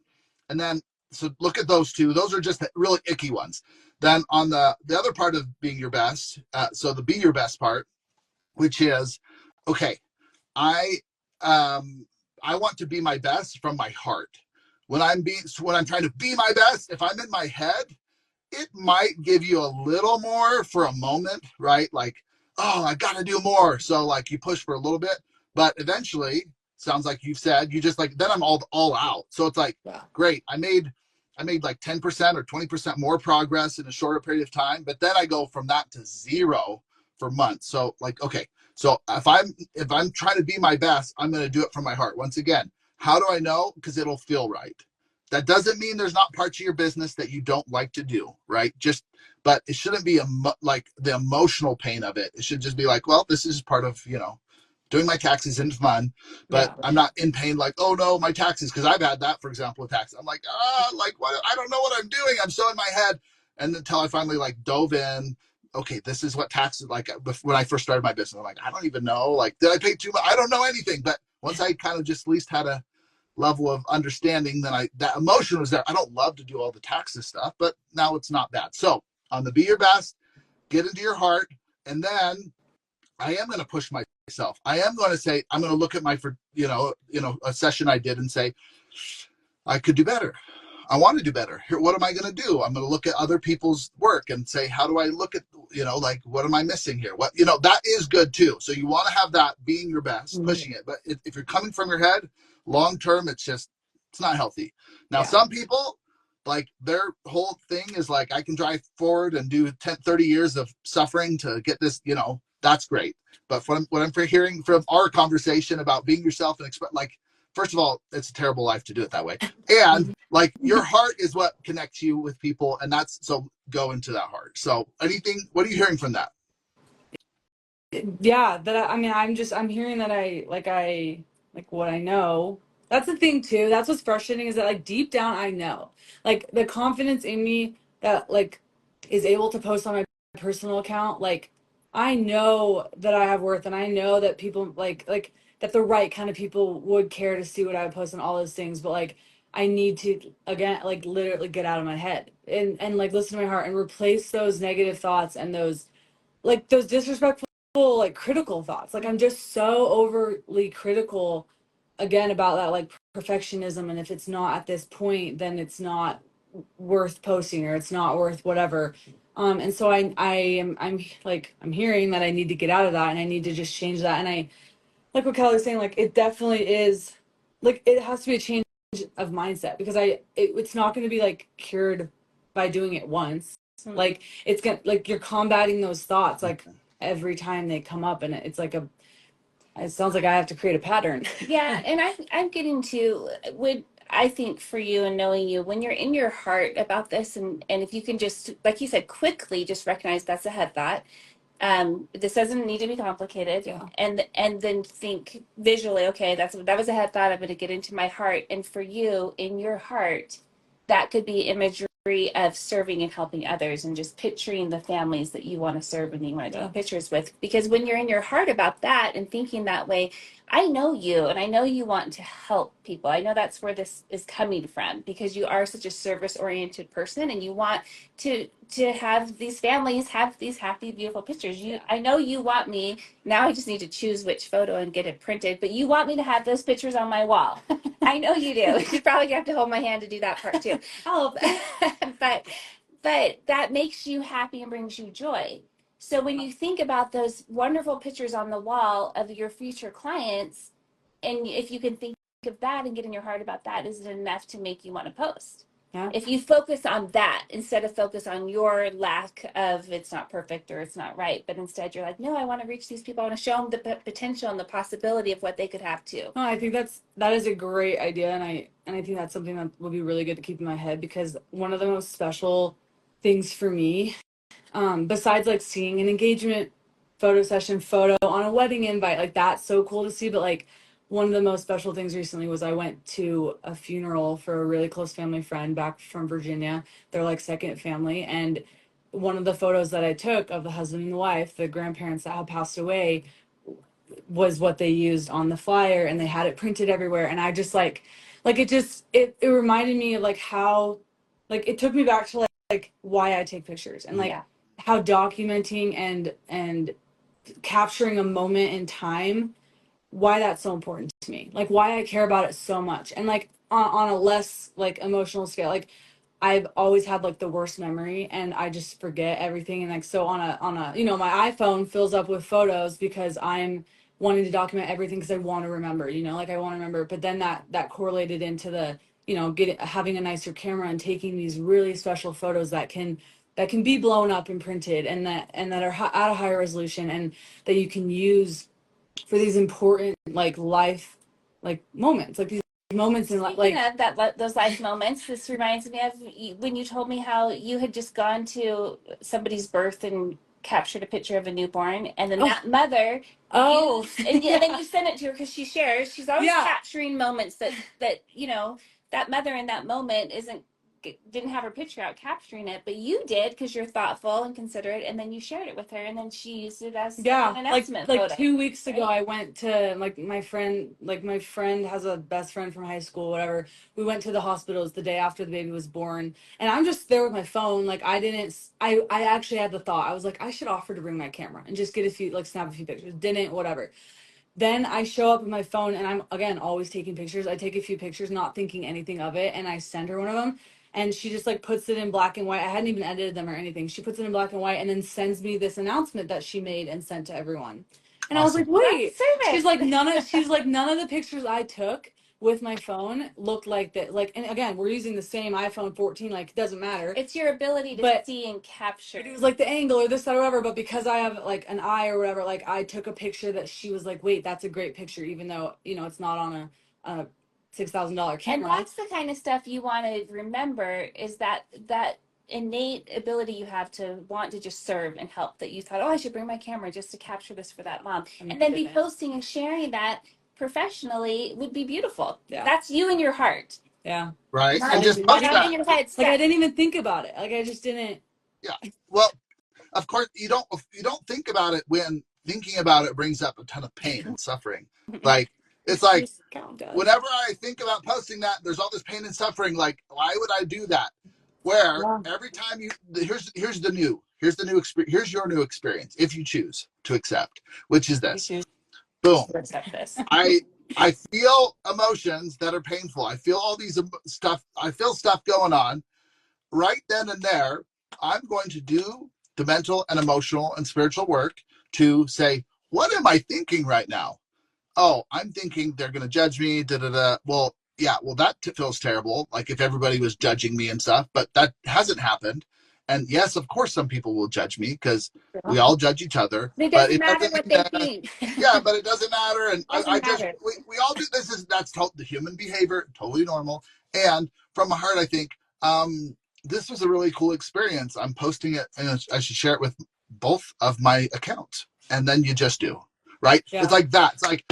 And then, so look at those two. Those are just the really icky ones. Then on the other part of being your best, so the be your best part, which is, okay, I want to be my best from my heart. When I'm trying to be my best, if I'm in my head, it might give you a little more for a moment, right? Like, oh, I got to do more. So like you push for a little bit, but eventually, sounds like you've said, you just like, then I'm all out. So it's like, Yeah. great. I made like 10% or 20% more progress in a shorter period of time, but then I go from that to zero for months. So like, okay, so if I'm trying to be my best, I'm going to do it from my heart. Once again, how do I know? Because it'll feel right. That doesn't mean there's not parts of your business that you don't like to do, right? But it shouldn't be like the emotional pain of it. It should just be like, well, this is part of, doing my taxes isn't fun, but Yeah. I'm not in pain like, oh no, my taxes. Because I've had that, for example, with taxes. I'm like, like what? I don't know what I'm doing. I'm so in my head. And until I finally like dove in, okay, this is what taxes like when I first started my business. I'm like, I don't even know. Like, did I pay too much? I don't know anything. But once I kind of just at least had a level of understanding, then that emotion was there. I don't love to do all the taxes stuff, but now it's not bad. So on the be your best, get into your heart, and then I am going to push myself. I am going to say, I'm going to look at my, a session I did and say, I could do better. I want to do better. Here, what am I going to do? I'm going to look at other people's work and say, how do I look at, like, what am I missing here? That is good too. So you want to have that being your best, pushing it. But if you're coming from your head, long term, it's not healthy. Now, some people, like, their whole thing is like, I can drive forward and do 10, 30 years of suffering to get this, that's great. But what I'm hearing from our conversation about being yourself and first of all, it's a terrible life to do it that way. And like your heart is what connects you with people. And so go into that heart. So what are you hearing from that? Yeah, I'm hearing that like what I know. That's the thing too. That's what's frustrating is that like deep down I know. Like the confidence in me that like is able to post on my personal account, like I know that I have worth and I know that people like that the right kind of people would care to see what I would post and all those things, but like I need to again like literally get out of my head and like listen to my heart and replace those negative thoughts and those disrespectful like critical thoughts. Like I'm just so overly critical again about that like perfectionism, and if it's not at this point then it's not worth posting or it's not worth whatever. And so I'm hearing that I need to get out of that and I need to just change that. And I like what Kelly was saying, like it definitely is like it has to be a change of mindset because it's not going to be like cured by doing it once. Like it's gonna like you're combating those thoughts like every time they come up, and it sounds like I have to create a pattern. Yeah, and I'm getting to would I think for you and knowing you when you're in your heart about this, and if you can just like you said quickly just recognize that's a head thought. This doesn't need to be complicated. Yeah. And then think visually, okay, that was a head thought. I'm going to get into my heart. And for you in your heart, that could be imagery of serving and helping others and just picturing the families that you want to serve and you want to take pictures with. Because when you're in your heart about that and thinking that way, I know you and I know you want to help people. I know that's where this is coming from because you are such a service oriented person and you want to have these families have these happy, beautiful pictures. I know you want me. Now I just need to choose which photo and get it printed, but you want me to have those pictures on my wall. I know you do. You're probably gonna have to hold my hand to do that part too. Oh, but that makes you happy and brings you joy. So when you think about those wonderful pictures on the wall of your future clients, and if you can think of that and get in your heart about that, is it enough to make you want to post? yeah. If you focus on that instead of focus on your lack of it's not perfect or it's not right, but instead you're like, no, I want to reach these people. I want to show them the potential and the possibility of what they could have too. No, I think that is a great idea, and I think that's something that would be really good to keep in my head because one of the most special things for me, besides like seeing an engagement photo on a wedding invite, like that's so cool to see, but like one of the most special things recently was I went to a funeral for a really close family friend back from Virginia. They're like second family, and one of the photos that I took of the husband and the wife, the grandparents that had passed away, was what they used on the flyer, and they had it printed everywhere. And I just it reminded me of like how like it took me back to like why I take pictures and like how documenting and capturing a moment in time, why that's so important to me, like why I care about it so much. And like on a less like emotional scale, like I've always had like the worst memory, and I just forget everything. And like, so on a, you know, my iPhone fills up with photos because I'm wanting to document everything because I want to remember, you know, like I want to remember. But then that correlated into the, you know, having a nicer camera and taking these really special photos that can be blown up and printed, and that are at a higher resolution, and that you can use for these important like life like moments, like these moments in life, like those life moments. This reminds me of when you told me how you had just gone to somebody's birth and captured a picture of a newborn, and then that mother and then you send it to her because she shares. She's always capturing moments that you know, that mother in that moment didn't have her picture out capturing it, but you did because you're thoughtful and considerate, and then you shared it with her, and then she used it as an announcement like photo. 2 weeks ago, I went to my friend has a best friend from high school, whatever. We went to the hospitals the day after the baby was born, and I'm just there with my phone. Like I actually had the thought. I was like, I should offer to bring my camera and just get a few, like snap a few pictures. Didn't, whatever. Then I show up with my phone, and I'm again always taking pictures. I take a few pictures, not thinking anything of it, and I send her one of them. And she just like puts it in black and white. I hadn't even edited them or anything. She puts it in black and white and then sends me this announcement that she made and sent to everyone. And I was like, wait. She's like, none of the pictures I took with my phone looked like that. Like, and again, we're using the same iPhone 14. Like, it doesn't matter. It's your ability to see and capture. It was like the angle or this, that, or whatever. But because I have like an eye or whatever, like I took a picture that she was like, wait, that's a great picture, even though, you know, it's not on a $6,000 camera. And that's the kind of stuff you want to remember, is that innate ability you have to want to just serve and help, that you thought, oh, I should bring my camera just to capture this for that mom. And then be posting and sharing that professionally would be beautiful. Yeah. That's you in your heart. Yeah. Right. And just post that. In your head. Like I didn't even think about it. Like I just didn't. Yeah. Well, of course you don't think about it when thinking about it brings up a ton of pain and suffering. Like it's like whenever I think about posting that, there's all this pain and suffering. Like, why would I do that? Where every time here's your new experience, if you choose to accept, which is this. Boom. I feel emotions that are painful. I feel all these stuff. I feel stuff going on. Right then and there, I'm going to do the mental and emotional and spiritual work to say, what am I thinking right now? Oh, I'm thinking they're going to judge me. Well, yeah, well, that feels terrible. Like if everybody was judging me and stuff, but that hasn't happened. And yes, of course, some people will judge me because we all judge each other. It doesn't matter what they think. Yeah, but it doesn't matter. And we all do this. That's the human behavior, totally normal. And from my heart, I think this was a really cool experience. I'm posting it, and I should share it with both of my accounts. And then you just do, right? Yeah. It's like that. It's like,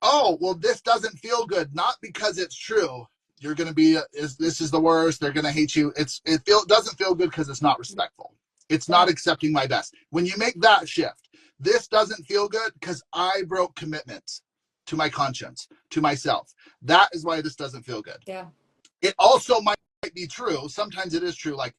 oh, well, this doesn't feel good. Not because it's true. You're going to be, this is the worst. They're going to hate you. It doesn't feel good because it's not respectful. It's not accepting my best. When you make that shift, this doesn't feel good because I broke commitments to my conscience, to myself. That is why this doesn't feel good. Yeah. It also might be true. Sometimes it is true. Like,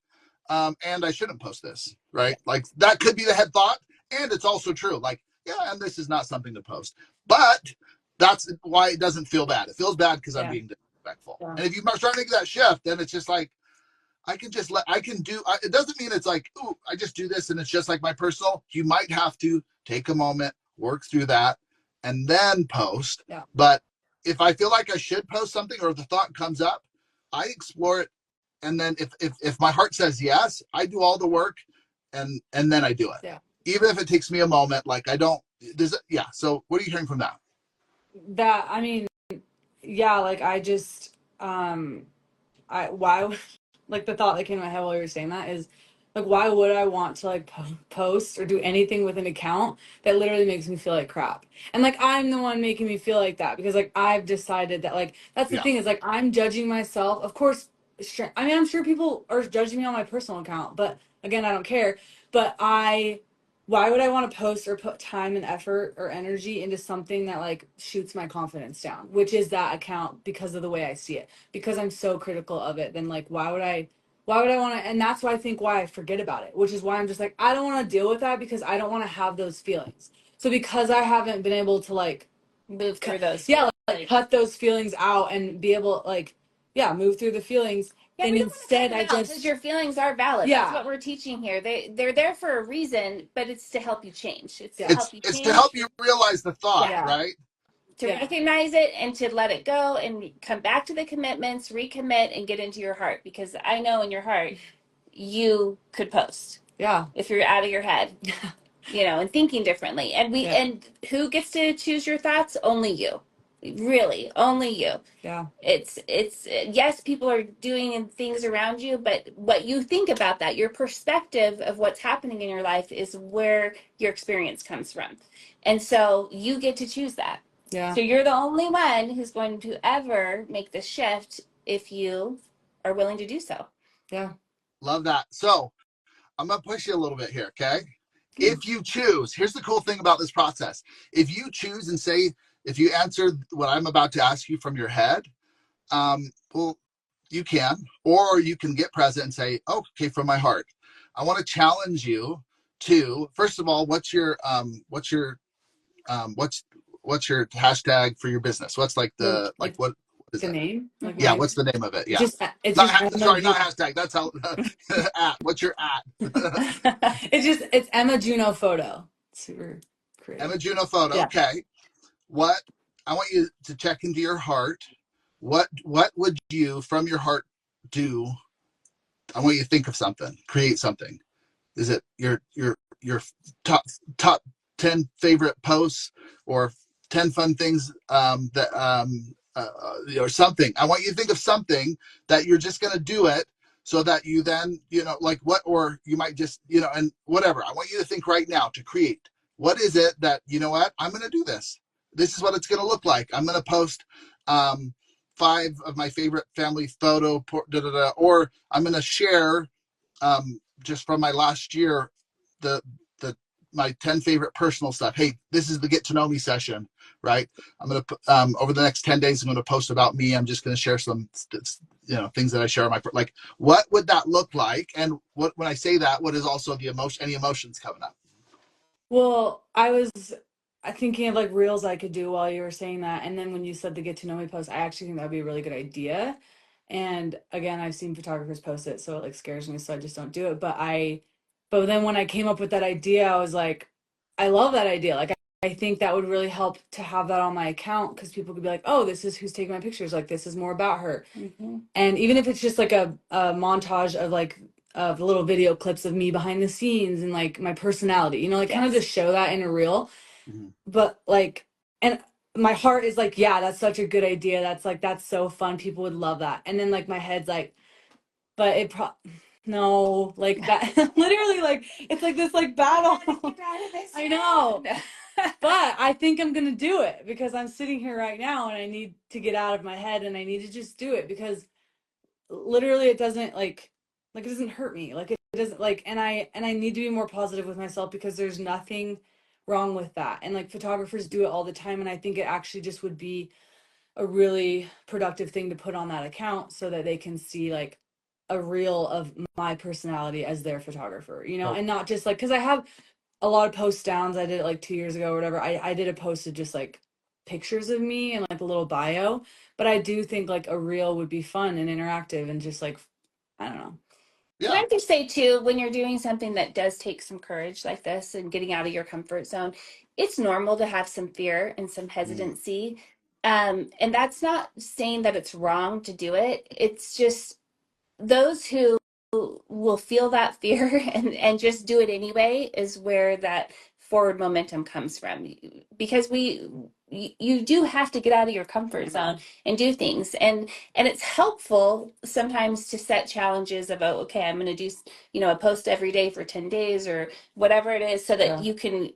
and I shouldn't post this, right? Like that could be the head thought. And it's also true. Like, yeah, and this is not something to post. But that's why it doesn't feel bad. It feels bad because I'm being disrespectful. Yeah. And if you start making that shift, then it's just like, it doesn't mean it's like, ooh, I just do this and it's just like my personal. You might have to take a moment, work through that, and then post. Yeah. But if I feel like I should post something or the thought comes up, I explore it. And then if my heart says yes, I do all the work and then I do it. Yeah. Even if it takes me a moment, like so what are you hearing from that? That, I mean, yeah, like I just, like the thought that came to my head while you were saying that is like, why would I want to like post or do anything with an account that literally makes me feel like crap? And like, I'm the one making me feel like that because like, I've decided that like, that's the thing is like, I'm judging myself. Of course, I mean, I'm sure people are judging me on my personal account, but again, I don't care. But why would I want to post or put time and effort or energy into something that like shoots my confidence down, which is that account, because of the way I see it, because I'm so critical of it? Then like, why would I want to? And that's why I forget about it, which is why I'm just like, I don't want to deal with that because I don't want to have those feelings. So because I haven't been able to like move through those, like cut those feelings out and be able like, move through the feelings. Yeah, And we don't want to instead cut I it out just, because your feelings are valid. yeah, That's what we're teaching here. They're there for a reason, but it's to help you change. It's to yeah, help you It's to change. help you realize the thought, Yeah. yeah, right? To yeah, recognize it and to let it go and come back to the commitments, recommit, and get into your heart. Because I know in your heart you could post yeah, if you're out of your head, and thinking differently. And yeah, and who gets to choose your thoughts? Only you. Really, only you. yeah, It's yes, people are doing things around you, but what you think about that, your perspective of what's happening in your life is where your experience comes from. And so you get to choose that. yeah, So you're the only one who's going to ever make the shift if you are willing to do so. yeah. Love that. So I'm going to push you a little bit here, okay? If you choose, here's the cool thing about this process. If you choose and say, if you answer what I'm about to ask you from your head, well, you can, or you can get present and say, oh, okay, from my heart. I want to challenge you to, first of all, what's your hashtag for your business? What's like The, the, like, like what is the it? name, like Yeah, my, what's the name of it? it's Yeah. just, it's Not just Emma sorry, not hashtag. That's how at. What's your at? it's Emma Juneau photo. Super creative. Emma Juno photo. Yeah. Okay. What I want you to check into your heart. What would you from your heart do? I want you to think of something, create something. Is it your top 10 favorite posts or 10 fun things or something? I want you to think of something that you're just going to do it so that you then, like what, or you might just, and whatever. I want you to think right now to create. What is it that, what? I'm going to do this. This is what it's going to look like. I'm going to post 5 of my favorite family photo, or I'm going to share just from my last year, the my 10 favorite personal stuff. Hey, this is the get to know me session, right? I'm gonna over the next 10 days, I'm gonna post about me. I'm just gonna share some things that I share on my, like, what would that look like? And what, when I say that, what is also the emotion, any emotions coming up? Well, I was thinking of like reels I could do while you were saying that. And then when you said the get to know me post, I actually think that'd be a really good idea. And again, I've seen photographers post it, so it like scares me, so I just don't do it. But then when I came up with that idea, I was like, I love that idea. Like I think that would really help to have that on my account because people could be like, oh, this is who's taking my pictures. Like this is more about her. Mm-hmm. And even if it's just like a montage of like of little video clips of me behind the scenes and like my personality, like kind of Yes. just show that in a reel. Mm-hmm. But like, and my heart is like, yeah, that's such a good idea. That's so fun. People would love that. And then like my head's like, but no, like that literally like it's like this like battle. I know. But I think I'm gonna do it because I'm sitting here right now and I need to get out of my head and I need to just do it because literally it doesn't like it doesn't hurt me. Like it doesn't like and I need to be more positive with myself because there's nothing wrong with that. And like photographers do it all the time and I think it actually just would be a really productive thing to put on that account so that they can see like a reel of my personality as their photographer, and not just like because I have a lot of post downs. I did it like 2 years ago or whatever. I did a post of just like pictures of me and like a little bio. But I do think like a reel would be fun and interactive and just like I don't know. Can Yeah. I just say too, when you're doing something that does take some courage like this and getting out of your comfort zone, it's normal to have some fear and some Mm-hmm. hesitancy. And that's not saying that it's wrong to do it. It's just those who will feel that fear and just do it anyway is where that forward momentum comes from, because you do have to get out of your comfort zone and do things, and it's helpful sometimes to set challenges about, okay, I'm going to do a post every day for 10 days or whatever it is, so that Yeah. you can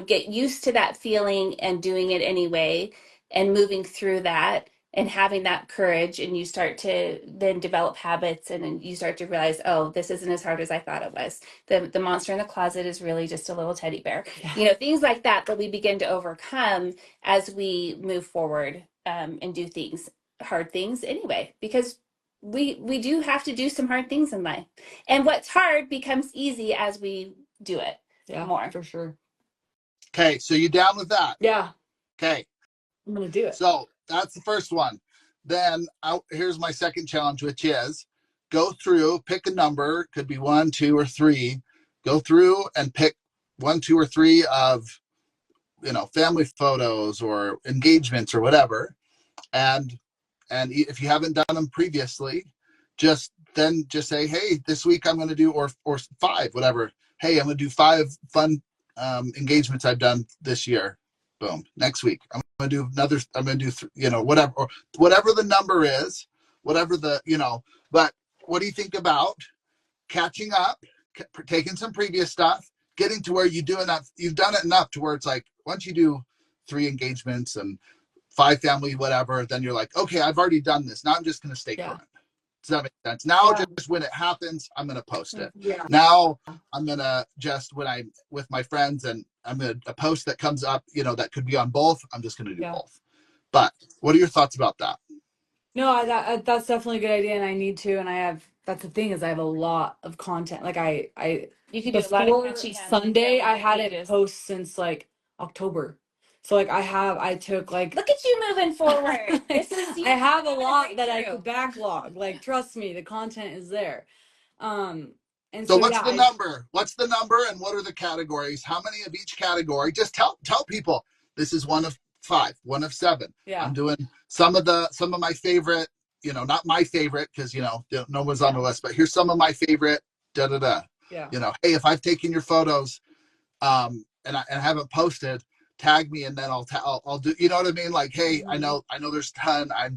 get used to that feeling and doing it anyway and moving through that and having that courage, and you start to then develop habits, and then you start to realize, oh, this isn't as hard as I thought it was. The monster in the closet is really just a little teddy bear. Yeah. Things like that we begin to overcome as we move forward, and do things, hard things anyway, because we do have to do some hard things in life, and what's hard becomes easy as we do it more. For sure. Okay. So you down with that? Yeah. Okay. I'm gonna do it. So that's the first one. then here's my second challenge, which is go through, pick a number, could be 1, 2, or 3. Go through and pick 1, 2, or 3 of, family photos or engagements or whatever. And if you haven't done them previously, just say, hey, this week I'm going to do, or 5, whatever. Hey, I'm going to do 5 fun engagements I've done this year. Boom. Next week I'm going to do another. I'm going to do whatever, or whatever the number is, whatever the But what do you think about catching up, taking some previous stuff, getting to where you've done it enough to where it's like once you do 3 engagements and 5 family whatever, then you're like, okay, I've already done this. Now I'm just going to stay current. Does that make sense? Now, just when it happens, I'm going to post it. Now I'm going to just, when I'm with my friends and I'm going to, a post that comes up, that could be on both, I'm just going to do both. But what are your thoughts about that? No, that's definitely a good idea, and I need to. And that's the thing, is I have a lot of content. Like you can do a lot of before Sunday, I hadn't post since like October. So like I took like, look at you moving forward. I have a lot that I could backlog. Like, trust me, the content is there. And so what's the number? What's the number and what are the categories? How many of each category? Just tell people this is 1 of 5, 1 of 7. Yeah. I'm doing some of my favorite, not my favorite, because no one's on the list, but here's some of my favorite Yeah. Hey, if I've taken your photos and I haven't posted, tag me and then I'll do, you know what I mean? Like, hey, I know there's a ton. I'm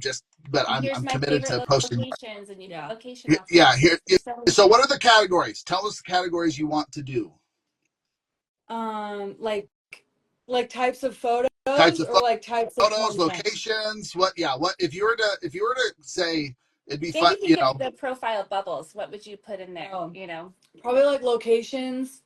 committed to posting. Locations and location. So what are the categories? Tell us the categories you want to do. Like types of photos, or like types of photos, content? Locations. What if you were to say, it'd be maybe fun, you get the profile bubbles. What would you put in there? Probably like locations.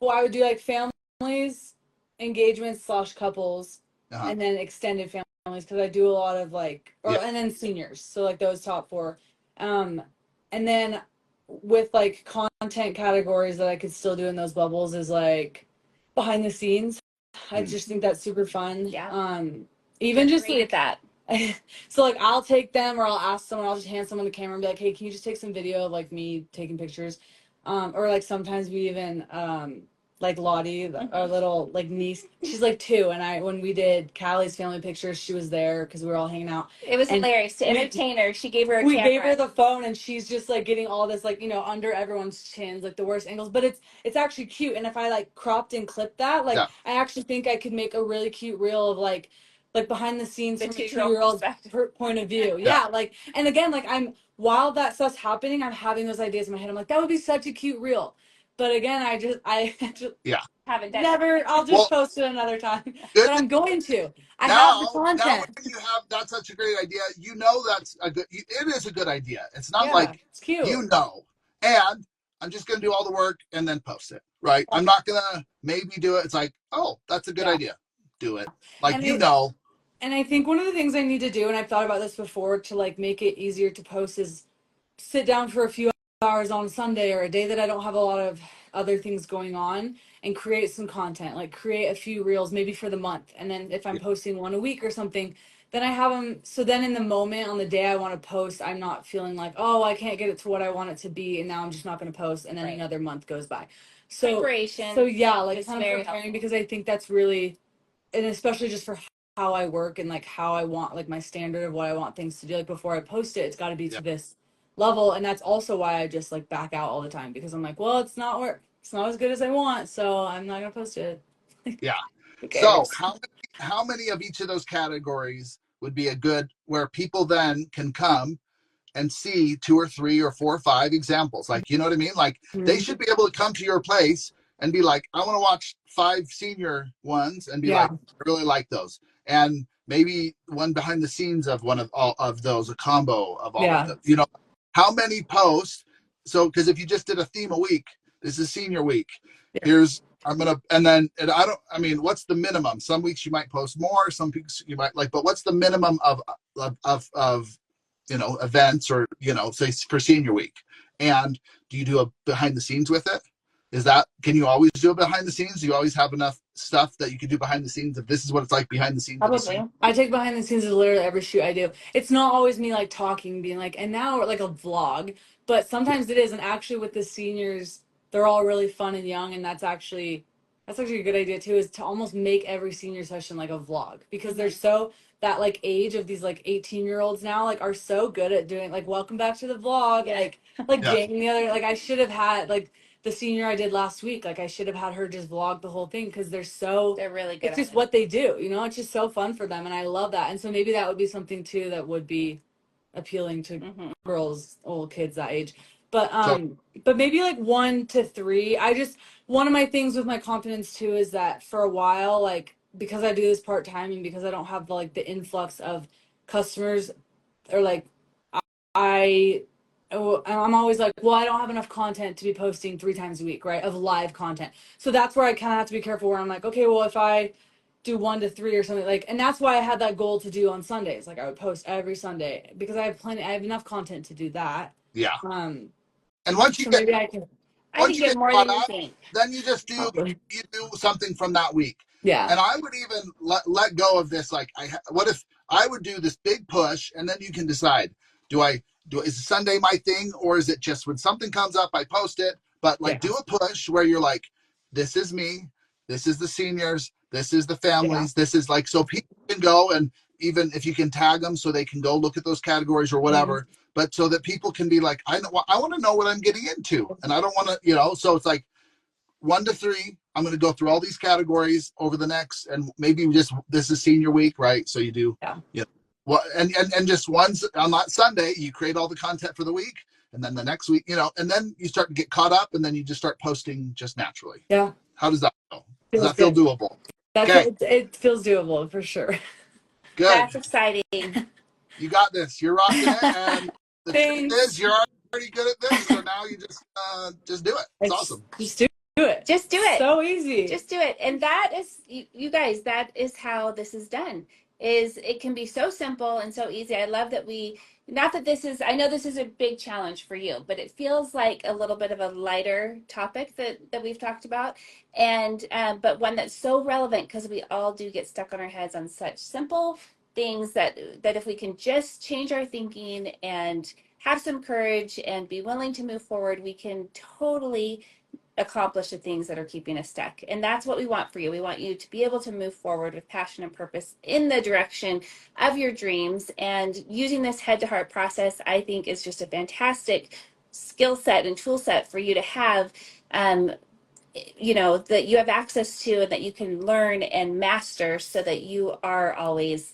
Well, I would do like families, engagements / couples, and then extended families, because I do a lot of and then seniors. So like those top 4. And then with like content categories that I could still do in those bubbles is like behind the scenes. I just think that's super fun. Yeah. Even just like that. So like I'll take them, or I'll ask someone, I'll just hand someone the camera and be like, hey, can you just take some video of like me taking pictures? Or like sometimes we even like Lottie, our little like niece, she's like 2, and when we did Callie's family pictures, she was there because we were all hanging out. It was hilarious to entertain her. She gave her a we camera. gave her the phone, and she's just like getting all this like under everyone's chins, like the worst angles, but it's actually cute. And if I like cropped and clipped that, I actually think I could make a really cute reel of like behind the scenes from a 2-year-old's point of view. And again, while that stuff's happening, I'm having those ideas in my head. I'm like, that would be such a cute reel. But again, I just haven't done never. I'll just post it another time. But I'm going to. I have the content. Now when you have, that's such a great idea. That's a good. It is a good idea. It's not like it's cute. And I'm just gonna do all the work and then post it. Right. I'm not gonna maybe do it. It's like, oh, that's a good idea. Do it. And I think one of the things I need to do, and I've thought about this before, to like make it easier to post, is sit down for a few hours on Sunday or a day that I don't have a lot of other things going on, and create some content, like create a few reels maybe for the month. And then if I'm posting 1 a week or something, then I have them. So then in the moment, on the day I want to post, I'm not feeling like, oh, I can't get it to what I want it to be, and now I'm just not going to post. And then another month goes by. So preparation. So yeah, like kind of preparing, because I think that's really, and especially just for how I work and like how I want, like my standard of what I want things to do. Like before I post it, it's got to be to this level. And that's also why I just like back out all the time, because I'm like, well, it's not as good as I want, so I'm not gonna post it. So how many of each of those categories would be a good, where people then can come and see 2 or 3 or 4 or 5 examples? Like, you know what I mean? Like they should be able to come to your place and be like, I want to watch 5 senior ones, and be like, I really like those. And maybe one behind the scenes of one of all of those, a combo of all of them. How many posts? So, because if you just did a theme a week, this is senior week. What's the minimum? Some weeks you might post more, some weeks you might but what's the minimum of events, or say for senior week? And do you do a behind the scenes with it? Can you always do it behind the scenes? Do you always have enough stuff that you can do behind the scenes if this is what it's like behind the scenes? Probably. I take behind the scenes of literally every shoot I do. It's not always me like talking, being like, and now we're like a vlog, but sometimes it is. And actually with the seniors, they're all really fun and young, and that's actually a good idea too, is to almost make every senior session like a vlog, because they're so that like age of these like 18-year-olds now like are so good at doing like welcome back to the vlog, like Yeah. Jamie the other, like I should have had like the senior I did last week, like I should have had her just vlog the whole thing, because they're really good. It's just what they do, you know. It's just so fun for them, and I love that. And so maybe that would be something too that would be appealing to girls, old kids that age. But but maybe like 1 to 3. One of my things with my confidence too is that for a while, like because I do this part time and because I don't have the influx of customers, or like I'm always like, well, I don't have enough content to be posting 3 times a week, right? Of live content. So that's where I kind of have to be careful, where I'm like, okay, well, if I do 1 to 3 or something, like, and that's why I had that goal to do on Sundays. Like I would post every Sunday because I have enough content to do that. Yeah. And once you so get maybe I can more caught than you up, think. then you just do something from that week. Yeah. And I would even let go of this. Like, what if I would do this big push, and then you can decide: is Sunday my thing, or is it just when something comes up, I post it? But like, do a push where you're like, this is me, this is the seniors, this is the families, this is like, so people can go, and even if you can tag them so they can go look at those categories or whatever, but so that people can be like, I want to know what I'm getting into, and I don't want to, so it's like 1 to 3. I'm going to go through all these categories over the next, and maybe this is senior week, right? So you do, well, and just once on that Sunday, you create all the content for the week, and then the next week, and then you start to get caught up, and then you just start posting just naturally. Yeah. How does that feel? Does Feels that feel good. doable? Okay. It feels doable for sure. Good. That's exciting. You got this. You're rocking it, and the truth Thanks. is, you're already good at this. So now you just do it. It's awesome. Just do it. Just do it. So easy. Just do it. And that is, you guys, that is how this is done. It can be so simple and so easy. I love that not that I know this is a big challenge for you, but it feels like a little bit of a lighter topic that we've talked about. And, but one that's so relevant, because we all do get stuck on our heads on such simple things that if we can just change our thinking and have some courage and be willing to move forward, we can totally accomplish the things that are keeping us stuck. And that's what we want for you. We want you to be able to move forward with passion and purpose in the direction of your dreams. And using this head to heart process, I think, is just a fantastic skill set and tool set for you to have, that you have access to and that you can learn and master, so that you are always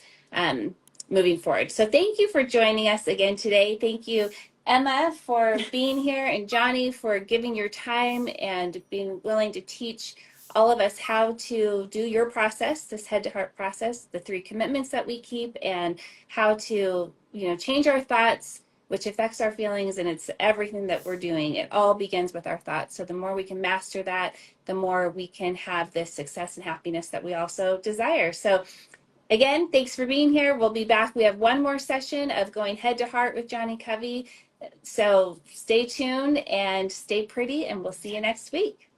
moving forward. So thank you for joining us again today. Thank you, Emma, for being here, and Johnny, for giving your time and being willing to teach all of us how to do your process, this head to heart process, the 3 commitments that we keep, and how to, change our thoughts, which affects our feelings, and it's everything that we're doing. It all begins with our thoughts. So the more we can master that, the more we can have this success and happiness that we also desire. So again, thanks for being here. We'll be back. We have one more session of going head to heart with Johnny Covey. So stay tuned and stay pretty, and we'll see you next week.